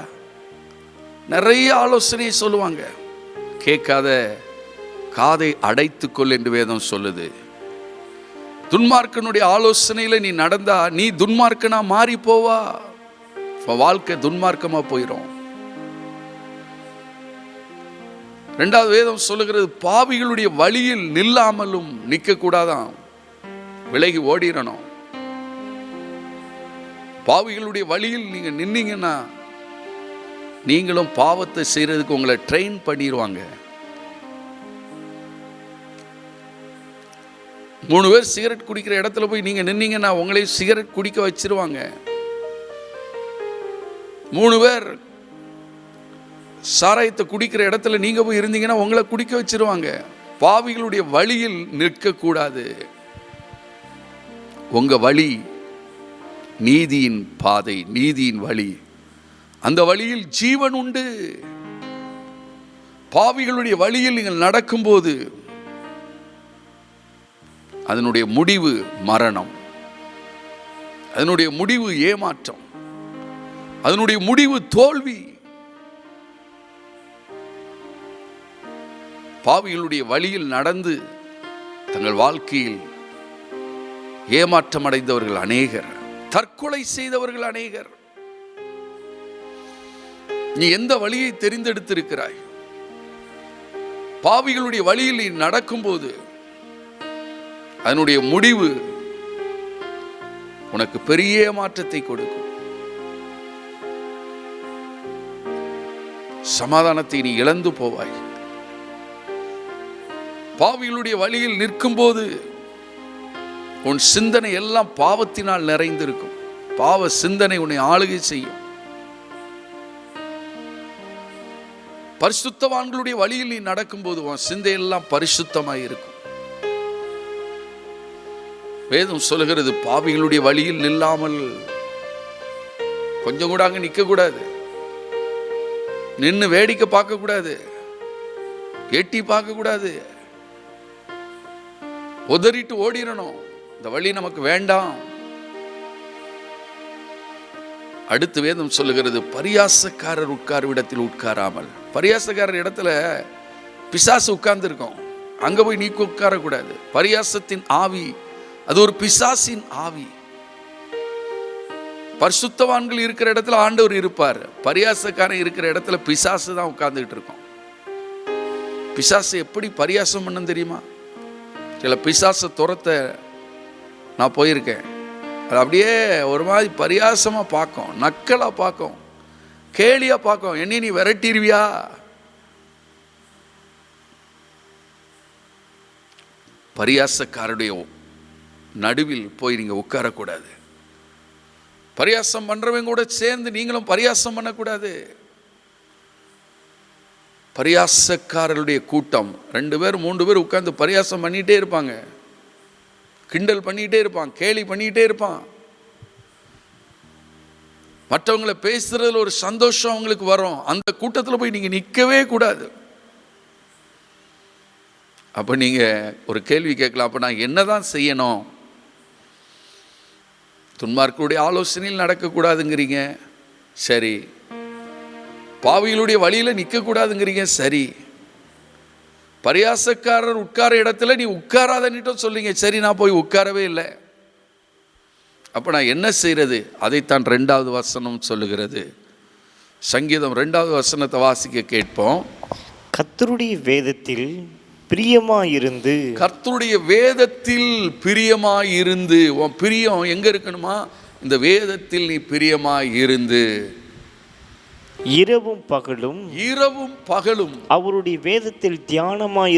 A: நிறைய ஆலோசனையை சொல்லுவாங்க. கேட்காத காதை அடைத்துக்கொள் என்று வேதம் சொல்லுது. துன்மார்க்கனுடைய ஆலோசனையில் நீ நடந்தா நீ துன்மார்க்கனா மாறி போவா, வாழ்க்கை துன்மார்க்கமா போயிடும். இரண்டாவது வேதம் சொல்லுகிறது, பாவிகளுடைய வழியில் நில்லாமலும் நிற்க கூடாதான், விலகி ஓடிடணும். பாவிகளுடைய வழியில் நீங்க நின்னீங்கன்னா நீங்களும் பாவத்தை செய்யறதுக்கு உங்களை ட்ரெயின் பண்ணிடுவாங்க. 3 பேர் சிகரெட் குடிக்கிற இடத்துல போய் நீங்க நின்னீங்கன்னா உங்களையும் சிகரெட் குடிக்க வச்சிருவாங்க. 3 பேர் சாராயத்தை குடிக்கிற இடத்துல நீங்க போய் இருந்தீங்கன்னா உங்களை குடிக்க வச்சிருவாங்க. பாவிகளுடைய வழியில் நிற்க கூடாது. உங்க வழி நீதியின் பாதை, நீதியின் வழி. அந்த வழியில் ஜீவன் உண்டு. பாவிகளுடைய வழியில் நீங்கள் நடக்கும்போது அதனுடைய முடிவு மரணம், அதனுடைய முடிவு ஏமாற்றம், அதனுடைய முடிவு தோல்வி. பாவிகளுடைய வழியில் நடந்து தங்கள் வாழ்க்கையில் ஏமாற்றம் அடைந்தவர்கள் அநேகர், தற்கொலை செய்தவர்கள் அநேகர். நீ எந்த வழியை தெரிந்தெடுத்திருக்கிறாய்? பாவிகளுடைய வழியில் நீ நடக்கும்போது அதனுடைய முடிவு உனக்கு பெரிய மாற்றத்தை கொடுக்கும். சமாதானத்தை நீ இழந்து போவாய். பாவிகளுடைய வழியில் நிற்கும் போது உன் சிந்தனை எல்லாம் பாவத்தினால் நிறைந்திருக்கும். பாவ சிந்தனை உன்னை ஆளுகை செய்யும். பரிசுத்தவான்களுடைய வழியில் நீ நடக்கும்போது உன் சிந்தை எல்லாம் பரிசுத்தமாய் இருக்கும். வேதம் சொல்லுகிறது, பாவிகளுடைய வழியில் நில்லாமல் கொஞ்சம் கூட அங்க நிற்க கூடாது, நின்று வேடிக்கை பார்க்க கூடாது, எட்டி பார்க்க கூடாது, உதறிட்டு ஓடிடணும். இந்த வழி நமக்கு வேண்டாம். அடுத்து வேதம் சொல்லுகிறது, பரியாசக்காரர் உட்காரும் இடத்தில் உட்காராமல். பரியாசக்காரர் இடத்துல பிசாசு உட்கார்ந்து இருக்கும், அங்க போய் நீ உட்காரக்கூடாது. பரியாசத்தின் ஆவி அது ஒரு பிசாசின் ஆவி. பரிசுத்தவான்கள் இருக்கிற இடத்துல ஆண்டவர் இருப்பார், பரியாசக்காரன் இருக்கிற இடத்துல பிசாசு தான் உட்கார்ந்துகிட்டு இருக்கும். பிசாசு எப்படி பரியாசம் பண்ண தெரியுமா? சில பிசாசை துரத்த நான் போயிருக்கேன். அது அப்படியே ஒரு மாதிரி பரியாசமா பார்க்கும், நக்கலா பார்க்கும், கேலியா பார்க்கும். என்ன நீ விரட்டிடுவியா? பரியாசக்காரருடைய நடுவில் போய் நீங்க உட்காரக்கூடாது. பரியாசம் பண்றவங்க கூட சேர்ந்து நீங்களும் பரியாசம் பண்ணக்கூடாது. பரியாசக்காரருடைய கூட்டம் 2 பேர் 3 பேர் உட்கார்ந்து பரியாசம் பண்ணிட்டே இருப்பாங்க, கிண்டல் பண்ணிட்டே இருப்பான், கேலி பண்ணிட்டே இருப்பான். மற்றவங்களை பேசுறதுல ஒரு சந்தோஷம் அவங்களுக்கு வரும். அந்த கூட்டத்தில் போய் நீங்க நிற்கவே கூடாது. அப்ப நீங்க ஒரு கேள்வி கேட்கலாம், அப்ப நான் என்னதான் செய்யணும்? துன்மார்க்கருடைய ஆலோசனையில் நடக்கக்கூடாதுங்கிறீங்க, சரி. பாவிகளுடைய வழியில நிற்கக்கூடாதுங்கிறீங்க, சரி. பரியாசக்காரர் உட்கார இடத்துல நீ உட்காராதன்னுட்டும் சொல்றீங்க, சரி. நான் போய் உட்காரவே இல்லை. அப்ப நான் என்ன செய்யறது? அதைத்தான் 2வது வசனம் சொல்லுகிறது. சங்கீதம் 2வது வசனத்தை வாசிக்க கேட்போம்.
B: கர்த்தருடைய வேதத்தில் பிரியமாயிருந்து.
A: கர்த்தருடைய வேதத்தில் பிரியமாயிருந்து. உன் பிரியம் எங்க இருக்கணுமா? இந்த வேதத்தில் நீ பிரியமாய் இருந்து
B: இரவும் பகலும்
A: அவருடைய வேதத்தில் தியானமாய்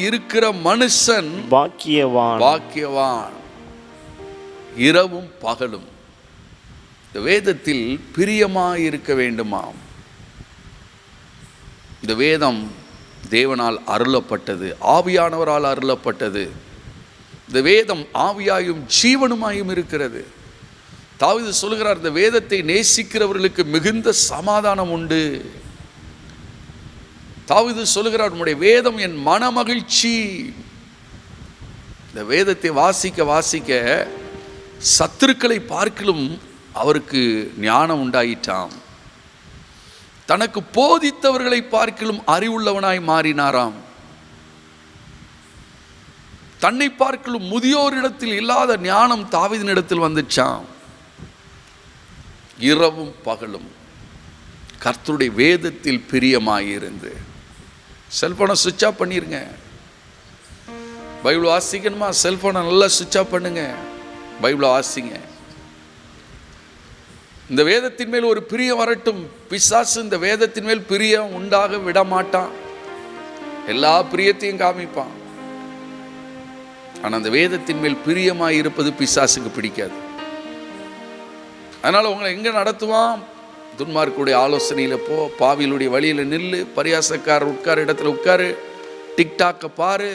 A: இருக்கிற மனுஷன் பாக்கியவான். இரவும் பகலும் இந்த வேதத்தில் பிரியமாய் இருக்க வேண்டுமாம். இந்த வேதம் தேவனால் அருளப்பட்டது, ஆவியானவரால் அருளப்பட்டது. இந்த வேதம் ஆவியாயும் ஜீவனுமாயும் இருக்கிறது. தாவீது சொல்கிறார், இந்த வேதத்தை நேசிக்கிறவர்களுக்கு மிகுந்த சமாதானம் உண்டு. தாவீது சொல்கிறார், உம்முடைய வேதம் என் மன மகிழ்ச்சி. இந்த வேதத்தை வாசிக்க வாசிக்க சத்துருக்களை பார்க்கிலும் அவருக்கு ஞானம் உண்டாயிட்டாம். தனக்கு போதித்தவர்களை பார்க்கிலும் அறிவுள்ளவனாய் மாறினாராம். தன்னை பார்க்கிலும் முதியோரிடத்தில் இல்லாத ஞானம் தாவீதினிடத்தில் வந்துச்சாம். இரவும் பகலும் கர்த்தருடைய வேதத்தில் பிரியமாயிருந்து. செல்போனை சுவிட்ச் ஆஃப் பண்ணிருங்க. பைபிள் வாசிக்கணுமா, செல்போனை நல்லா சுவிட்ச் ஆஃப் பண்ணுங்க, பைபிளை வாசிங்க. இந்த வேதத்தின் மேல் ஒரு பிரியம் வரட்டும். பிசாசு இந்த வேதத்தின் மேல் பிரியம் உண்டாக விட மாட்டான். எல்லா பிரியத்தையும் காமிப்பான். ஆனால் அந்த வேதத்தின் மேல் பிரியமாய் இருப்பது பிசாசுக்கு பிடிக்காது. அதனால் உங்களை எங்கே நடத்துவான்? துன்மார்க்குடைய ஆலோசனையில் போ, பாவிகளுடைய வழியில் நில்லு, பரியாசக்காரர் உட்கார இடத்துல உட்காரு, டிக்டாக்கை பாரு,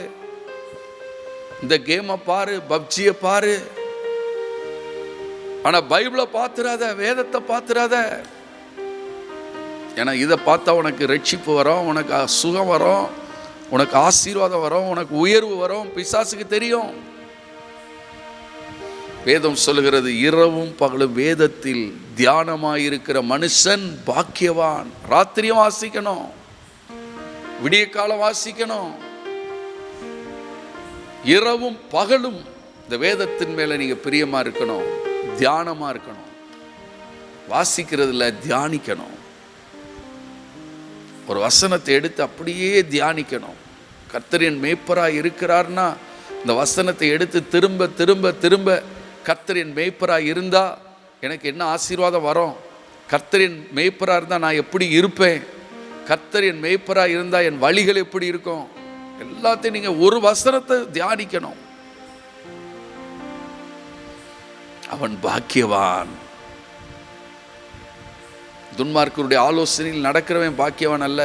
A: இந்த கேமை பாரு, பப்ஜியை பாரு. ஆனால் பைபிளை பார்த்துறாத, வேதத்தை பார்த்துறாத. ஏன்னா இதை பார்த்தா உனக்கு ரட்சிப்பு வரும், உனக்கு சுகம் வரும், உனக்கு ஆசீர்வாதம் வரும், உனக்கு உயர்வு வரும். பிசாசுக்கு தெரியும். வேதம் சொல்லுகிறது, இரவும் பகலும் வேதத்தில் தியானமாயிருக்கிற மனுஷன் பாக்கியவான். ராத்திரியும் வாசிக்கணும், விடிய காலம் வாசிக்கணும். இரவும் பகலும் இந்த வேதத்தின் மேல நீங்க பிரியமா இருக்கணும், தியானமா இருக்கணும். வாசிக்கிறதுல தியானிக்கணும். ஒரு வசனத்தை எடுத்து அப்படியே தியானிக்கணும். கர்த்தர் என் மேய்ப்பராய் இருக்கிறார்னா இந்த வசனத்தை எடுத்து திரும்ப திரும்ப திரும்ப கர்த்தர் என் மேய்ப்பராய் இருந்தா எனக்கு என்ன ஆசீர்வாதம் வரும், கர்த்தர் என் மேய்ப்பராக இருந்தால் நான் எப்படி இருப்பேன், கர்த்தர் என் மேய்ப்பராக இருந்தால் என் வழிகள் எப்படி இருக்கும், எல்லாத்தையும் நீங்கள் ஒரு வசனத்தை தியானிக்கணும். அவன் பாக்கியவான். துன்மார்க்கருடைய ஆலோசனையில் நடக்கிறவன் பாக்கியவான் அல்ல,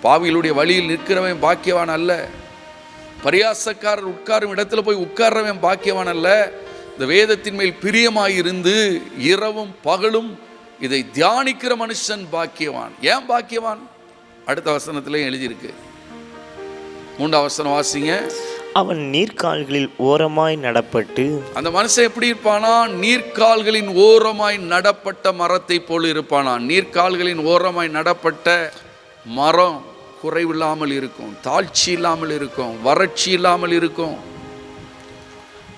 A: பாவிகளுடைய வழியில் நிற்கிறவன் பாக்கியவான் அல்ல, பரியாசக்காரர் உட்காரும் இடத்துல போய் உட்கார்றவன் பாக்கியவான் அல்ல. இந்த வேதத்தின் மேல் பிரியமாயிருந்து இரவும் பகலும் இதை தியானிக்கிற மனுஷன் பாக்கியவான். ஏன் பாக்கியவான்? அடுத்த வசனத்திலே எழுதியிருக்கு. 3ஆம் வசனம் வாசிங்க.
B: அவன் நீர்க்கால்களில் ஓரமாய் நடப்பட்டு. அந்த
A: மனுஷன் எப்படி இருப்பானா? நீர்க்கால்களின் ஓரமாய் நடப்பட்ட மரத்தை போல இருப்பானா. நீர்க்கால்களின் ஓரமாய் நடப்பட்ட மரம் குறைவில்லாமல் இருக்கும், தாழ்ச்சி இல்லாமல் இருக்கும், வறட்சி இல்லாமல் இருக்கும்.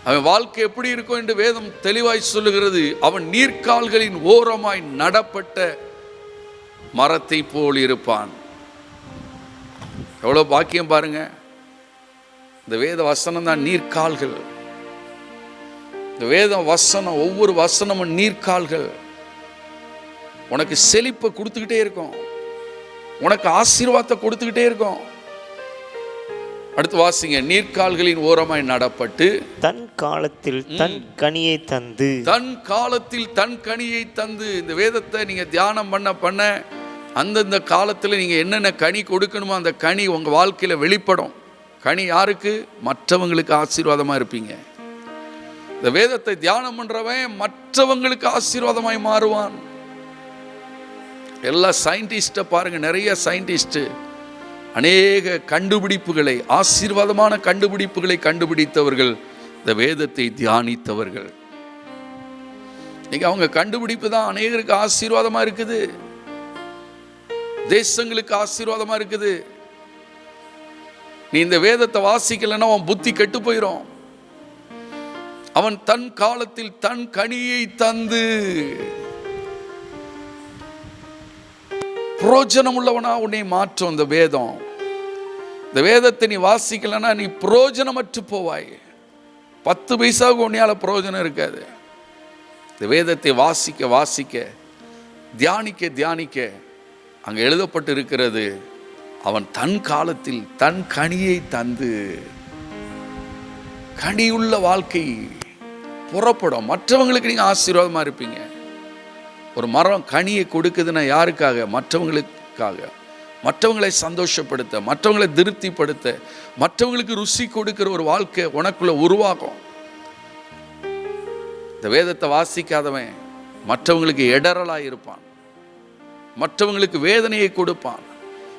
A: அவன் வாழ்க்கை எப்படி இருக்கும் என்று வேதம் தெளிவாய் சொல்லுகிறது. அவன் நீர்க்கால்களின் ஓரமாய் நடப்பட்ட மரத்தை போல் இருப்பான். எவ்வளவு பாக்கியம் பாருங்க. இந்த வேத வசனம் தான் நீர்க்கால்கள். இந்த வேத வசனம், ஒவ்வொரு வசனமும் நீர்க்கால்கள். உனக்கு செழிப்பை கொடுத்துக்கிட்டே இருக்கும், உனக்கு ஆசீர்வாதத்தை கொடுத்துக்கிட்டே இருக்கும். அடுத்து வாசிங்க. நீர்க்கால்களின் ஓரமாய் நடப்பட்டு
B: தன் காலத்தில் தன் கனியை தந்து.
A: தன் காலத்தில் தன் கனியை தந்து. இந்த வேதத்தை நீங்க தியானம் பண்ண பண்ண அந்தந்த காலத்தில் நீங்க என்னென்ன கனி கொடுக்கணுமோ அந்த கனி உங்க வாழ்க்கையில வெளிப்படும். கனி யாருக்கு? மற்றவங்களுக்கு ஆசீர்வாதமா இருப்பீங்க. இந்த வேதத்தை தியானம் பண்றவன் மற்றவங்களுக்கு ஆசீர்வாதமாய் மாறுவான். எல்லா சயின்டிஸ்ட பாருங்க, நிறைய சயின்டிஸ்ட் அநேக கண்டுபிடிப்புகளை, ஆசீர்வாதமான கண்டுபிடிப்புகளை கண்டுபிடித்தவர்கள் இந்த வேதத்தை தியானித்தவர்கள். இன்னைக்கு அவங்க கண்டுபிடிப்பு தான் அநேகருக்கு ஆசீர்வாதமா இருக்குது, தேசங்களுக்கு ஆசீர்வாதமா இருக்குது. நீ இந்த வேதத்தை வாசிக்கலைன்னா அவன் புத்தி கெட்டு போயிடும். அவன் தன் காலத்தில் தன் கனியை தந்து புரோஜனம் உள்ளவனா உன்னை மாற்றும் இந்த வேதம். இந்த வேதத்தை நீ வாசிக்கலன்னா நீ புரோஜனமற்று போவாய். 10 பைசாவுக்கு ஒன்றையால் பிரயோஜனம் இருக்காது. இந்த வேதத்தை வாசிக்க வாசிக்க, தியானிக்க தியானிக்க அங்கே எழுதப்பட்டு இருக்கிறது, அவன் தன் காலத்தில் தன் கனியை தந்து, கனியுள்ள வாழ்க்கை புறப்படும். மற்றவங்களுக்கு நீங்கள் ஆசீர்வாதமாக இருப்பீங்க. ஒரு மரம் கனியை கொடுக்குதுன்னா யாருக்காக? மற்றவங்களுக்காக. மற்றவங்களை சந்தோஷப்படுத்த, மற்றவங்களை திருப்திப்படுத்த, மற்றவங்களுக்கு ருசி கொடுக்கிற ஒரு வாழ்க்கை உனக்குள்ள உருவாகும். இந்த வேதத்தை வாசிக்காதவன் மற்றவங்களுக்கு இடரலாக இருப்பான், மற்றவங்களுக்கு வேதனையை கொடுப்பான்.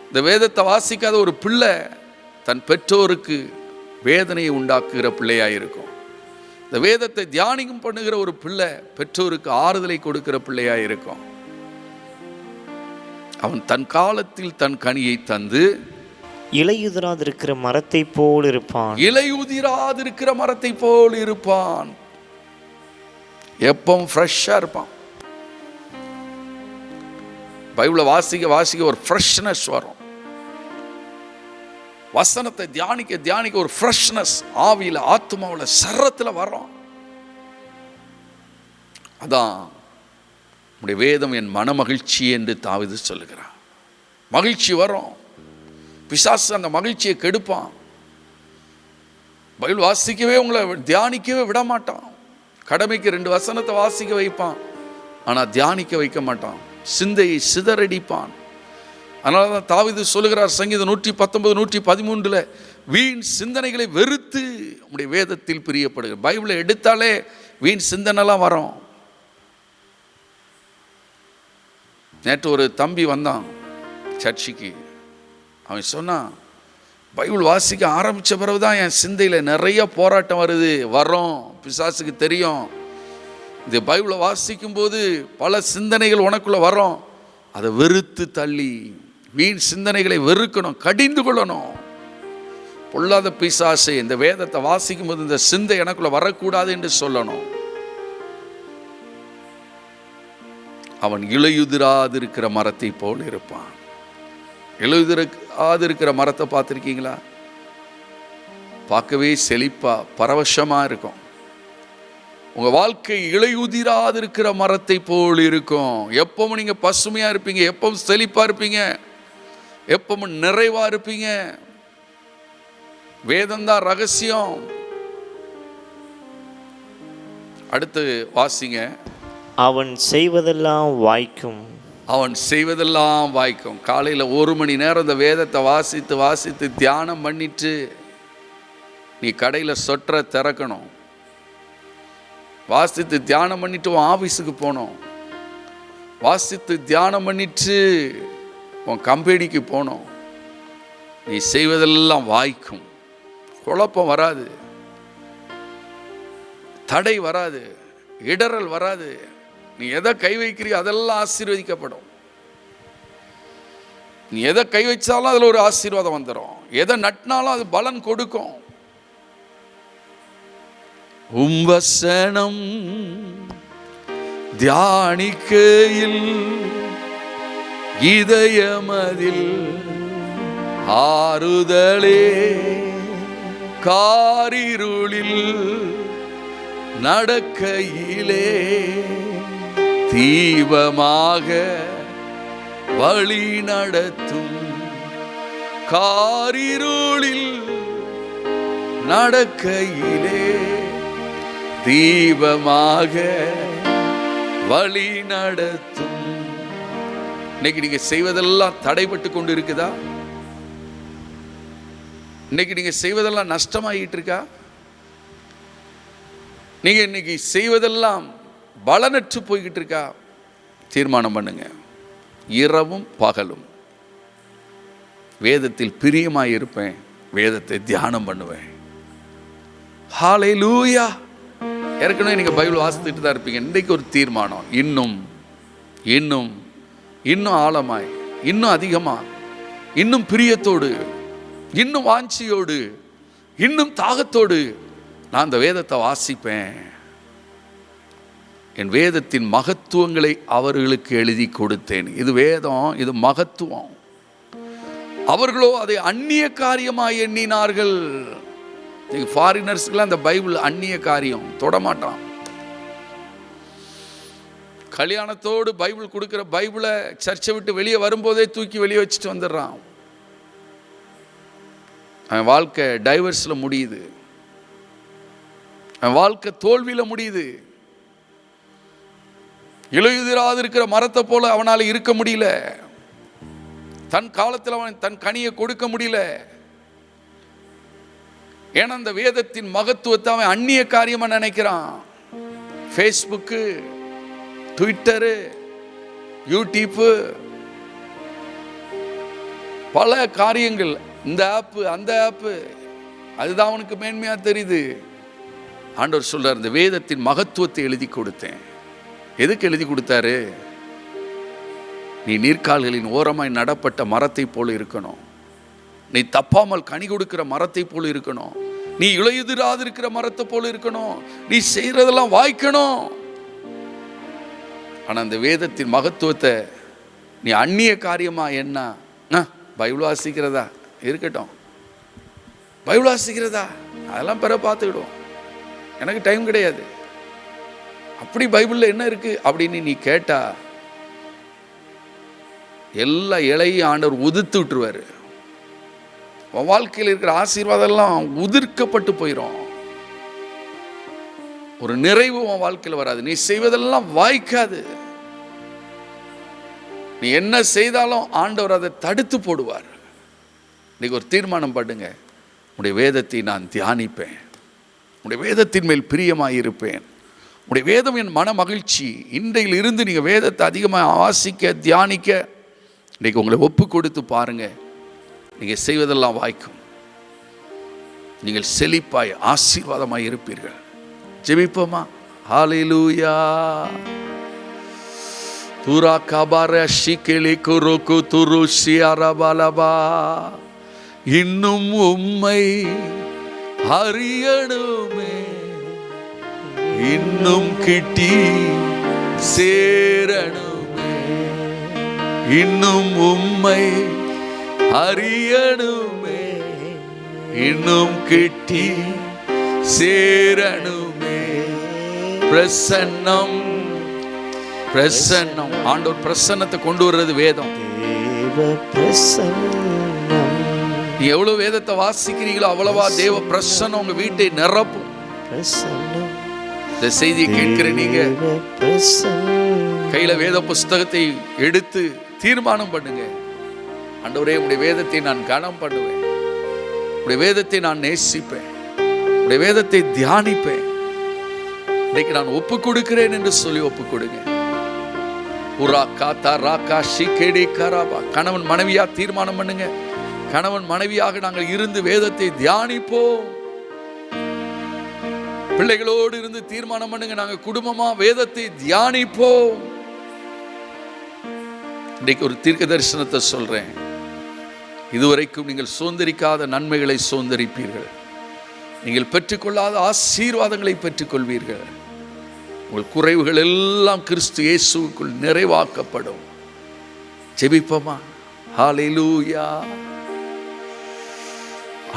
A: இந்த வேதத்தை வாசிக்காத ஒரு பிள்ளை தன் பெற்றோருக்கு வேதனையை உண்டாக்குகிற பிள்ளையாக இருக்கும். இந்த வேதத்தை தியானிக்கும் பண்ணுகிற ஒரு பிள்ளை பெற்றோருக்கு ஆறுதலை கொடுக்கிற பிள்ளையாக இருக்கும். அவன் தன் காலத்தில் தன் கனியை தந்து
B: இலையுதிராதிருக்கிற மரத்தை போல் இருப்பான்.
A: இலையுதிராதிருக்கிற மரத்தை போல் இருப்பான். எப்பவும் ஃப்ரெஷ்ஷாக இருப்பான். பைபிளை வாசிக்க வாசிக்க ஒரு ஃப்ரெஷ்னஸ் வரும். வசனத்தை தியானிக்க தியானிக்க ஒரு ஃப்ரெஷ்னஸ் ஆவியில், ஆத்மாவில், சரத்தில் வரும். அதான் உடைய வேதம் என் மன மகிழ்ச்சி என்று தாவீது சொல்லுகிறான். மகிழ்ச்சி வரும். பிசாசு அந்த மகிழ்ச்சியை கெடுப்பான். பைபிள் வாசிக்கவே உங்களை தியானிக்கவே விட மாட்டான். கடமைக்கு 2 வசனத்தை வாசிக்க வைப்பான், ஆனால் தியானிக்க வைக்க மாட்டான். சிந்தையை சிதறடிப்பான். அதனால தான் தாவீது சொல்லுகிறார் சங்கீதம் 119 113 வீண் சிந்தனைகளை வெறுத்து உடைய வேதத்தில் பிரியப்படுகிற. பைபிளை எடுத்தாலே வீண் சிந்தனைலாம் வரும். நேற்று ஒரு தம்பி வந்தான் சர்ச்சுக்கு. அவன் சொன்னான், பைபிள் வாசிக்க ஆரம்பித்த பிறகு தான் என் சிந்தையில் நிறைய போராட்டம் வரும். பிசாசுக்கு தெரியும், இந்த பைபிளை வாசிக்கும்போது பல சிந்தனைகள் உனக்குள்ளே வரும். அதை வெறுத்து தள்ளி வீண் சிந்தனைகளை வெறுக்கணும், கடிந்து கொள்ளணும். பொல்லாத பிசாசை இந்த வேதத்தை வாசிக்கும் போது இந்த சிந்தை எனக்குள்ள வரக்கூடாது என்று சொல்லணும். அவன் இலையுதிராதிருக்கிற மரத்தை போல் இருப்பான். இலையுதிராதிருக்கிற மரத்தை பார்த்துருக்கீங்களா? பார்க்கவே செழிப்பா பரவசமா இருக்கும். உங்க வாழ்க்கை இலையுதிராதிருக்கிற மரத்தை போல் இருக்கும். எப்பவும் நீங்க பசுமையா இருப்பீங்க, எப்பவும் செழிப்பா இருப்பீங்க, எப்பவும் நிறைவா இருப்பீங்க. வேதம்தான் ரகசியம். அடுத்து வாசிங்க.
B: அவன் செய்வதெல்லாம் வாய்க்கும்.
A: அவன் செய்வதெல்லாம் வாய்க்கும். காலையில் 1 மணி நேரம் இந்த வேதத்தை வாசித்து வாசித்து தியானம் பண்ணிட்டு நீ கடையில் சொற்ற திறக்கணும். வாசித்து தியானம் பண்ணிட்டு உன் ஆஃபீஸுக்கு போகணும். வாசித்து தியானம் பண்ணிட்டு உன் கம்பெனிக்கு போகணும். நீ செய்வதெல்லாம் வாய்க்கும். குழப்பம் வராது, தடை வராது, இடரல் வராது. நீ எதை கை வைக்கிறியோ அதெல்லாம் ஆசீர்வதிக்கப்படும். நீ எதை கை வச்சாலும் அதில் ஒரு ஆசீர்வாதம் வந்துடும். எதை நட்டினாலும் அது பலன் கொடுக்கும். வசனம் தியானிக்கையில் இதயமதில் ஆறுதலே, காரிருளில் நடக்கையிலே தீபமாக வழி நடத்தும். காரிருளில் நடக்கையிலே தீபமாக வழி நடத்தும். இன்னைக்கு நீங்க செய்வதெல்லாம் தடைபட்டு கொண்டு இருக்குதா? இன்னைக்கு நீங்க செய்வதெல்லாம் நஷ்டமாயிட்டு இருக்கா? நீங்க இன்னைக்கு செய்வதெல்லாம் பலனற்று போய்கிட்டு இருக்கா? தீர்மானம் பண்ணுங்க. இரவும் பகலும் வேதத்தில் பிரியமாய் இருப்பேன், வேதத்தை தியானம் பண்ணுவேன். ஹல்லேலூயா. ஏற்கனவே நீங்க பைபிள் வாசித்துட்டு தான் இருப்பீங்க. இன்றைக்கு ஒரு தீர்மானம். இன்னும் இன்னும் இன்னும் ஆழமாய், இன்னும் அதிகமா, இன்னும் பிரியத்தோடு, இன்னும் வாஞ்சியோடு, இன்னும் தாகத்தோடு நான் இந்த வேதத்தை வாசிப்பேன். என் வேதத்தின் மகத்துவங்களை அவர்களுக்கு எழுதி கொடுத்தேன். இது வேதம், இது மகத்துவம். அவர்களோ அதை அந்நிய காரியமாய் எண்ணினார்கள். ஃபாரினர்ஸ்க்குலாம் அந்த பைபிள் அந்நிய காரியம், தொடமாட்டான். கல்யாணத்தோடு பைபிள் கொடுக்குற பைபிளை சர்ச்சை விட்டு வெளியே வரும்போதே தூக்கி வெளியே வச்சுட்டு வந்துடுறான். அவன் வாழ்க்கை டைவர்ஸில் முடியுது, அவன் வாழ்க்கை தோல்வியில் முடியுது. இலையுதிராது இருக்கிற மரத்தை போல அவனால் இருக்க முடியல. தன் காலத்தில் அவன் தன் கனியை கொடுக்க முடியல. ஏன்னா அந்த வேதத்தின் மகத்துவத்தை அவன் அந்நிய காரியமா நினைக்கிறான். ஃபேஸ்புக்கு, ட்விட்டரு, யூடியூப்பு, பல காரியங்கள், இந்த ஆப்பு அந்த ஆப்பு, அதுதான் அவனுக்கு மேன்மையா தெரியுது. ஆண்டவர் சொல்றார், இந்த வேதத்தின் மகத்துவத்தை எழுதி கொடுத்தேன். எதுக்கு எழுதி கொடுத்தாரு? நீ நீர்க்கால்களின் ஓரமாய் நடப்பட்ட மரத்தை போல இருக்கணும், நீ தப்பாமல் கனி கொடுக்கிற மரத்தை போல இருக்கணும், நீ இலையுதிராது இருக்கிற மரத்தை போல இருக்கணும், நீ செய்யறதெல்லாம் வாய்க்கணும். ஆனா அந்த வேதத்தின் மகத்துவத்தை நீ அந்நிய காரியமா, என்ன பைபிள் வாசிக்கிறதா இருக்கட்டும், பைபிள் வாசிக்கிறதா அதெல்லாம் பிற பார்த்துக்கிடுவோம், எனக்கு டைம் கிடையாது, அப்படி பைபிள்ல என்ன இருக்கு அப்படின்னு நீ கேட்டா எல்லா இலையும் ஆண்டவர் உதிர்த்து விட்டுருவாரு. உன் வாழ்க்கையில் இருக்கிற ஆசீர்வாதம் எல்லாம் உதிர்க்கப்பட்டு போயிடும். ஒரு நிறைவு உன் வாழ்க்கையில் வராது. நீ செய்வதெல்லாம் வாய்க்காது. நீ என்ன செய்தாலும் ஆண்டவர் அதை தடுத்து போடுவார். இன்னைக்கு ஒரு தீர்மானம் பண்ணுங்க, உடைய வேதத்தை நான் தியானிப்பேன், உடைய வேதத்தின் மேல் பிரியமாயிருப்பேன், உடைய வேதம் என் மன மகிழ்ச்சி. இன்றையில் இருந்து நீங்கள் வேதத்தை அதிகமாக வாசிக்க தியானிக்க இன்றைக்கு உங்களை ஒப்பு கொடுத்து பாருங்க, நீங்கள் செய்வதெல்லாம் வாய்க்கும். நீங்கள் செழிப்பாய் ஆசீர்வாதமாய் இருப்பீர்கள். ஜெபிப்போமா? ஹல்லேலூயா. துரா கபார ஷிகேலி குருக்கு துருஷி அரபலபா. இன்னும் உம்மை அறியணுமே, இன்னும் கிட்டி சேரணுமே, இன்னும் உம்மை அறியணுமே, இன்னும் கிட்டி சேரணுமே. பிரசன்னம், பிரசன்னம். ஆண்டவர் பிரசன்னத்தை கொண்டு வர்றது வேதம். நீ எவ்வளவு வேதத்தை வாசிக்கிறீங்களோ அவ்வளவா தேவ பிரசன்னம் உங்க வீட்டை நிரப்பும். இந்த செய்தியை கேட்கிற நீங்க கையில வேத புஸ்தகத்தை எடுத்து தீர்மானம் பண்ணுங்க, ஆண்டவரே உடைய வேதத்தை நான் கனம் பண்ணுவேன், உடைய வேதத்தை நான் நேசிப்பேன், உடைய வேதத்தை தியானிப்பேன், இன்னைக்கு நான் ஒப்பு கொடுக்கிறேன் என்று சொல்லி ஒப்பு கொடுங்க. கணவன் மனைவியா தீர்மானம் பண்ணுங்க, கணவன் மனைவியாக நாங்கள் இருந்து வேதத்தை தியானிப்போம். பிள்ளைகளோடு இருந்து தீர்மானம் பண்ணுங்க, நாங்கள் குடும்பமா வேதத்தை தியானிப்போம். இன்றைக்கு ஒரு தீர்க்க தரிசனத்தை சொல்றேன், இதுவரைக்கும் நீங்கள் சுதந்திரிக்காத நன்மைகளை சுதந்திரிப்பீர்கள், நீங்கள் பெற்றுக்கொள்ளாத ஆசீர்வாதங்களை பெற்றுக்கொள்வீர்கள். உங்கள் குறைவுகள் எல்லாம் கிறிஸ்து இயேசுவுக்குள் நிறைவாக்கப்படும். ஜெபிப்போமா? ஹல்லேலூயா.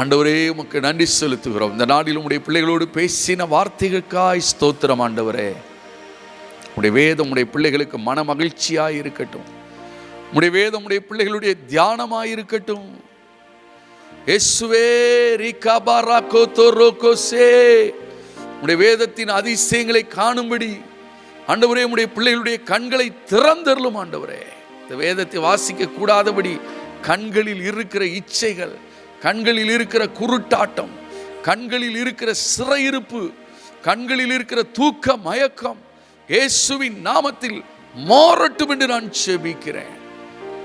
A: ஆண்டவரே உமக்கு நன்றி செலுத்துகிறோம். இந்த நாளில் உம்முடைய பிள்ளைகளோடு பேசின வார்த்தைகளுக்காய் ஸ்தோத்திரம். ஆண்டவரே உம்முடைய வேதம் உம்முடைய பிள்ளைகளுக்கு மன மகிழ்ச்சியாய் இருக்கட்டும். உம்முடைய வேதம் உம்முடைய பிள்ளைகளுடைய தியானமாய் இருக்கட்டும். இயேசுவே ரிகபாரா கோதோரோகோசே, உம்முடைய வேதத்தின் அதிசயங்களை காணும்படி ஆண்டவரே உம்முடைய பிள்ளைகளுடைய கண்களை திறந்தருளும். ஆண்டவரே இந்த வேதத்தை வாசிக்க கூடாதபடி கண்களில் இருக்கிற இச்சைகள், கண்களில் இருக்கிற குருட்டாட்டம், கண்களில் இருக்கிற சிறையிருப்பு, கண்களில் இருக்கிற தூக்க மயக்கம் இயேசுவின் நாமத்தில் மாறட்டும் என்று நான் ஜெபிக்கிறேன்.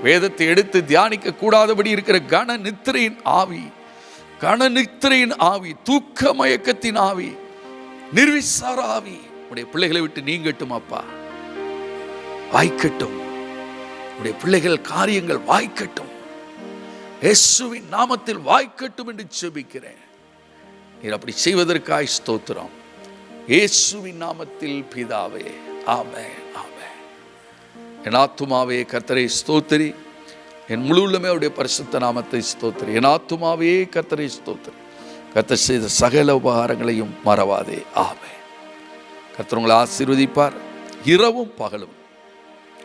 A: வேதத்தை எடுத்து தியானிக்க கூடாதபடி இருக்கிற கன நித்திரையின் ஆவி, கன நித்திரையின் ஆவி, தூக்க மயக்கத்தின் ஆவி, நிர்விசார ஆவி உடைய பிள்ளைகளை விட்டு நீங்கட்டும். அப்பா வாய்க்கட்டும், உடைய பிள்ளைகள் காரியங்கள் வாய்க்கட்டும், இயேசுவின் நாமத்தில் வாய்க்கட்டும் என்று ஜெபிக்கிறேன். நீர் அப்படி செய்வதற்காய் ஸ்தோத்திரம். இயேசுவின் நாமத்தில் பிதாவே, ஆமென், ஆமென். என் ஆத்துமாவே கர்த்தரை ஸ்தோத்திரி, என் முழு உள்ளமே அவருடைய பரிசுத்த நாமத்தை ஸ்தோத்திரி. என் ஆத்துமாவே கர்த்தரை ஸ்தோத்திரி, கர்த்தர் செய்த சகல உபகாரங்களையும் மறவாதே. ஆமென். கர்த்தர் உங்களை ஆசீர்வதிப்பார். இரவும் பகலும்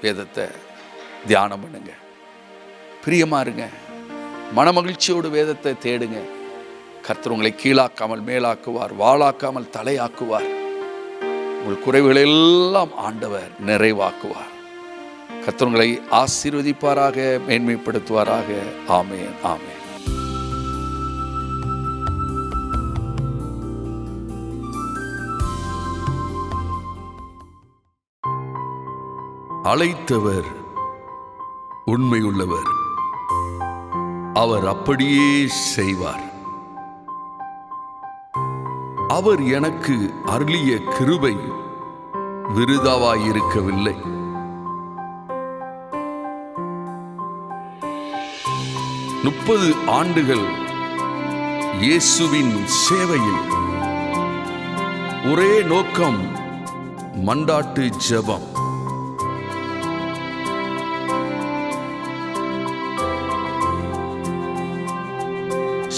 A: வேதத்தை தியானம் பண்ணுங்க, பிரியமா இருங்க, மனமகிழ்ச்சியோடு வேதத்தை தேடுங்க. கர்த்தர் உங்களை கீழாக்காமல் மேலாக்குவார், வாளாக்காமல் தலையாக்குவார். உங்கள் குறைவுகளை எல்லாம் ஆண்டவர் நிறைவாக்குவார். கர்த்தர் உங்களை ஆசீர்வதிப்பாராக, மேன்மைப்படுத்துவாராக. ஆமென், ஆமென். அழைத்தவர் உண்மையுள்ளவர், அவர் அப்படியே செய்வார். அவர் எனக்கு அருளிய கிருபை விருதாவாயிருக்கவில்லை. முப்பது ஆண்டுகள் இயேசுவின் சேவையில் ஒரே நோக்கம், மண்டாட்டு ஜெபம்.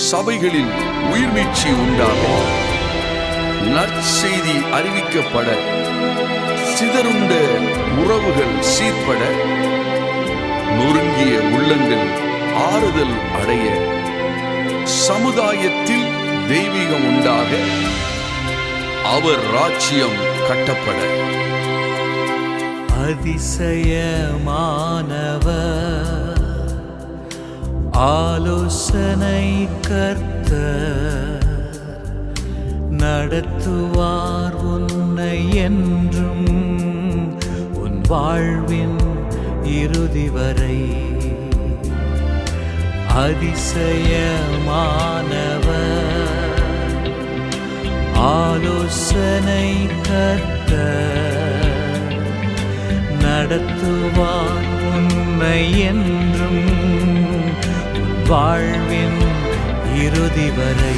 A: சபைகளில் உயிர்மீட்சி உண்டாக, நற்செய்தி அறிவிக்கப்பட, சிதறுண்ட உறவுகள் சீர்பட, நொறுங்கிய உள்ளங்கள் ஆறுதல் அடைய, சமுதாயத்தில் தெய்வீகம் உண்டாக, அவர் ராஜ்யம் கட்டப்பட.
C: அதிசயமானவர் ஆலோசனை கர்த்தர், நடத்துவார் உன்னை என்றும் உன் வாழ்வின் இறுதி வரை. அதிசயமானவர் ஆலோசனை கர்த்தர், நடத்துவார் உன்னை என்றும் வாழ்வின் இறுதி வரை.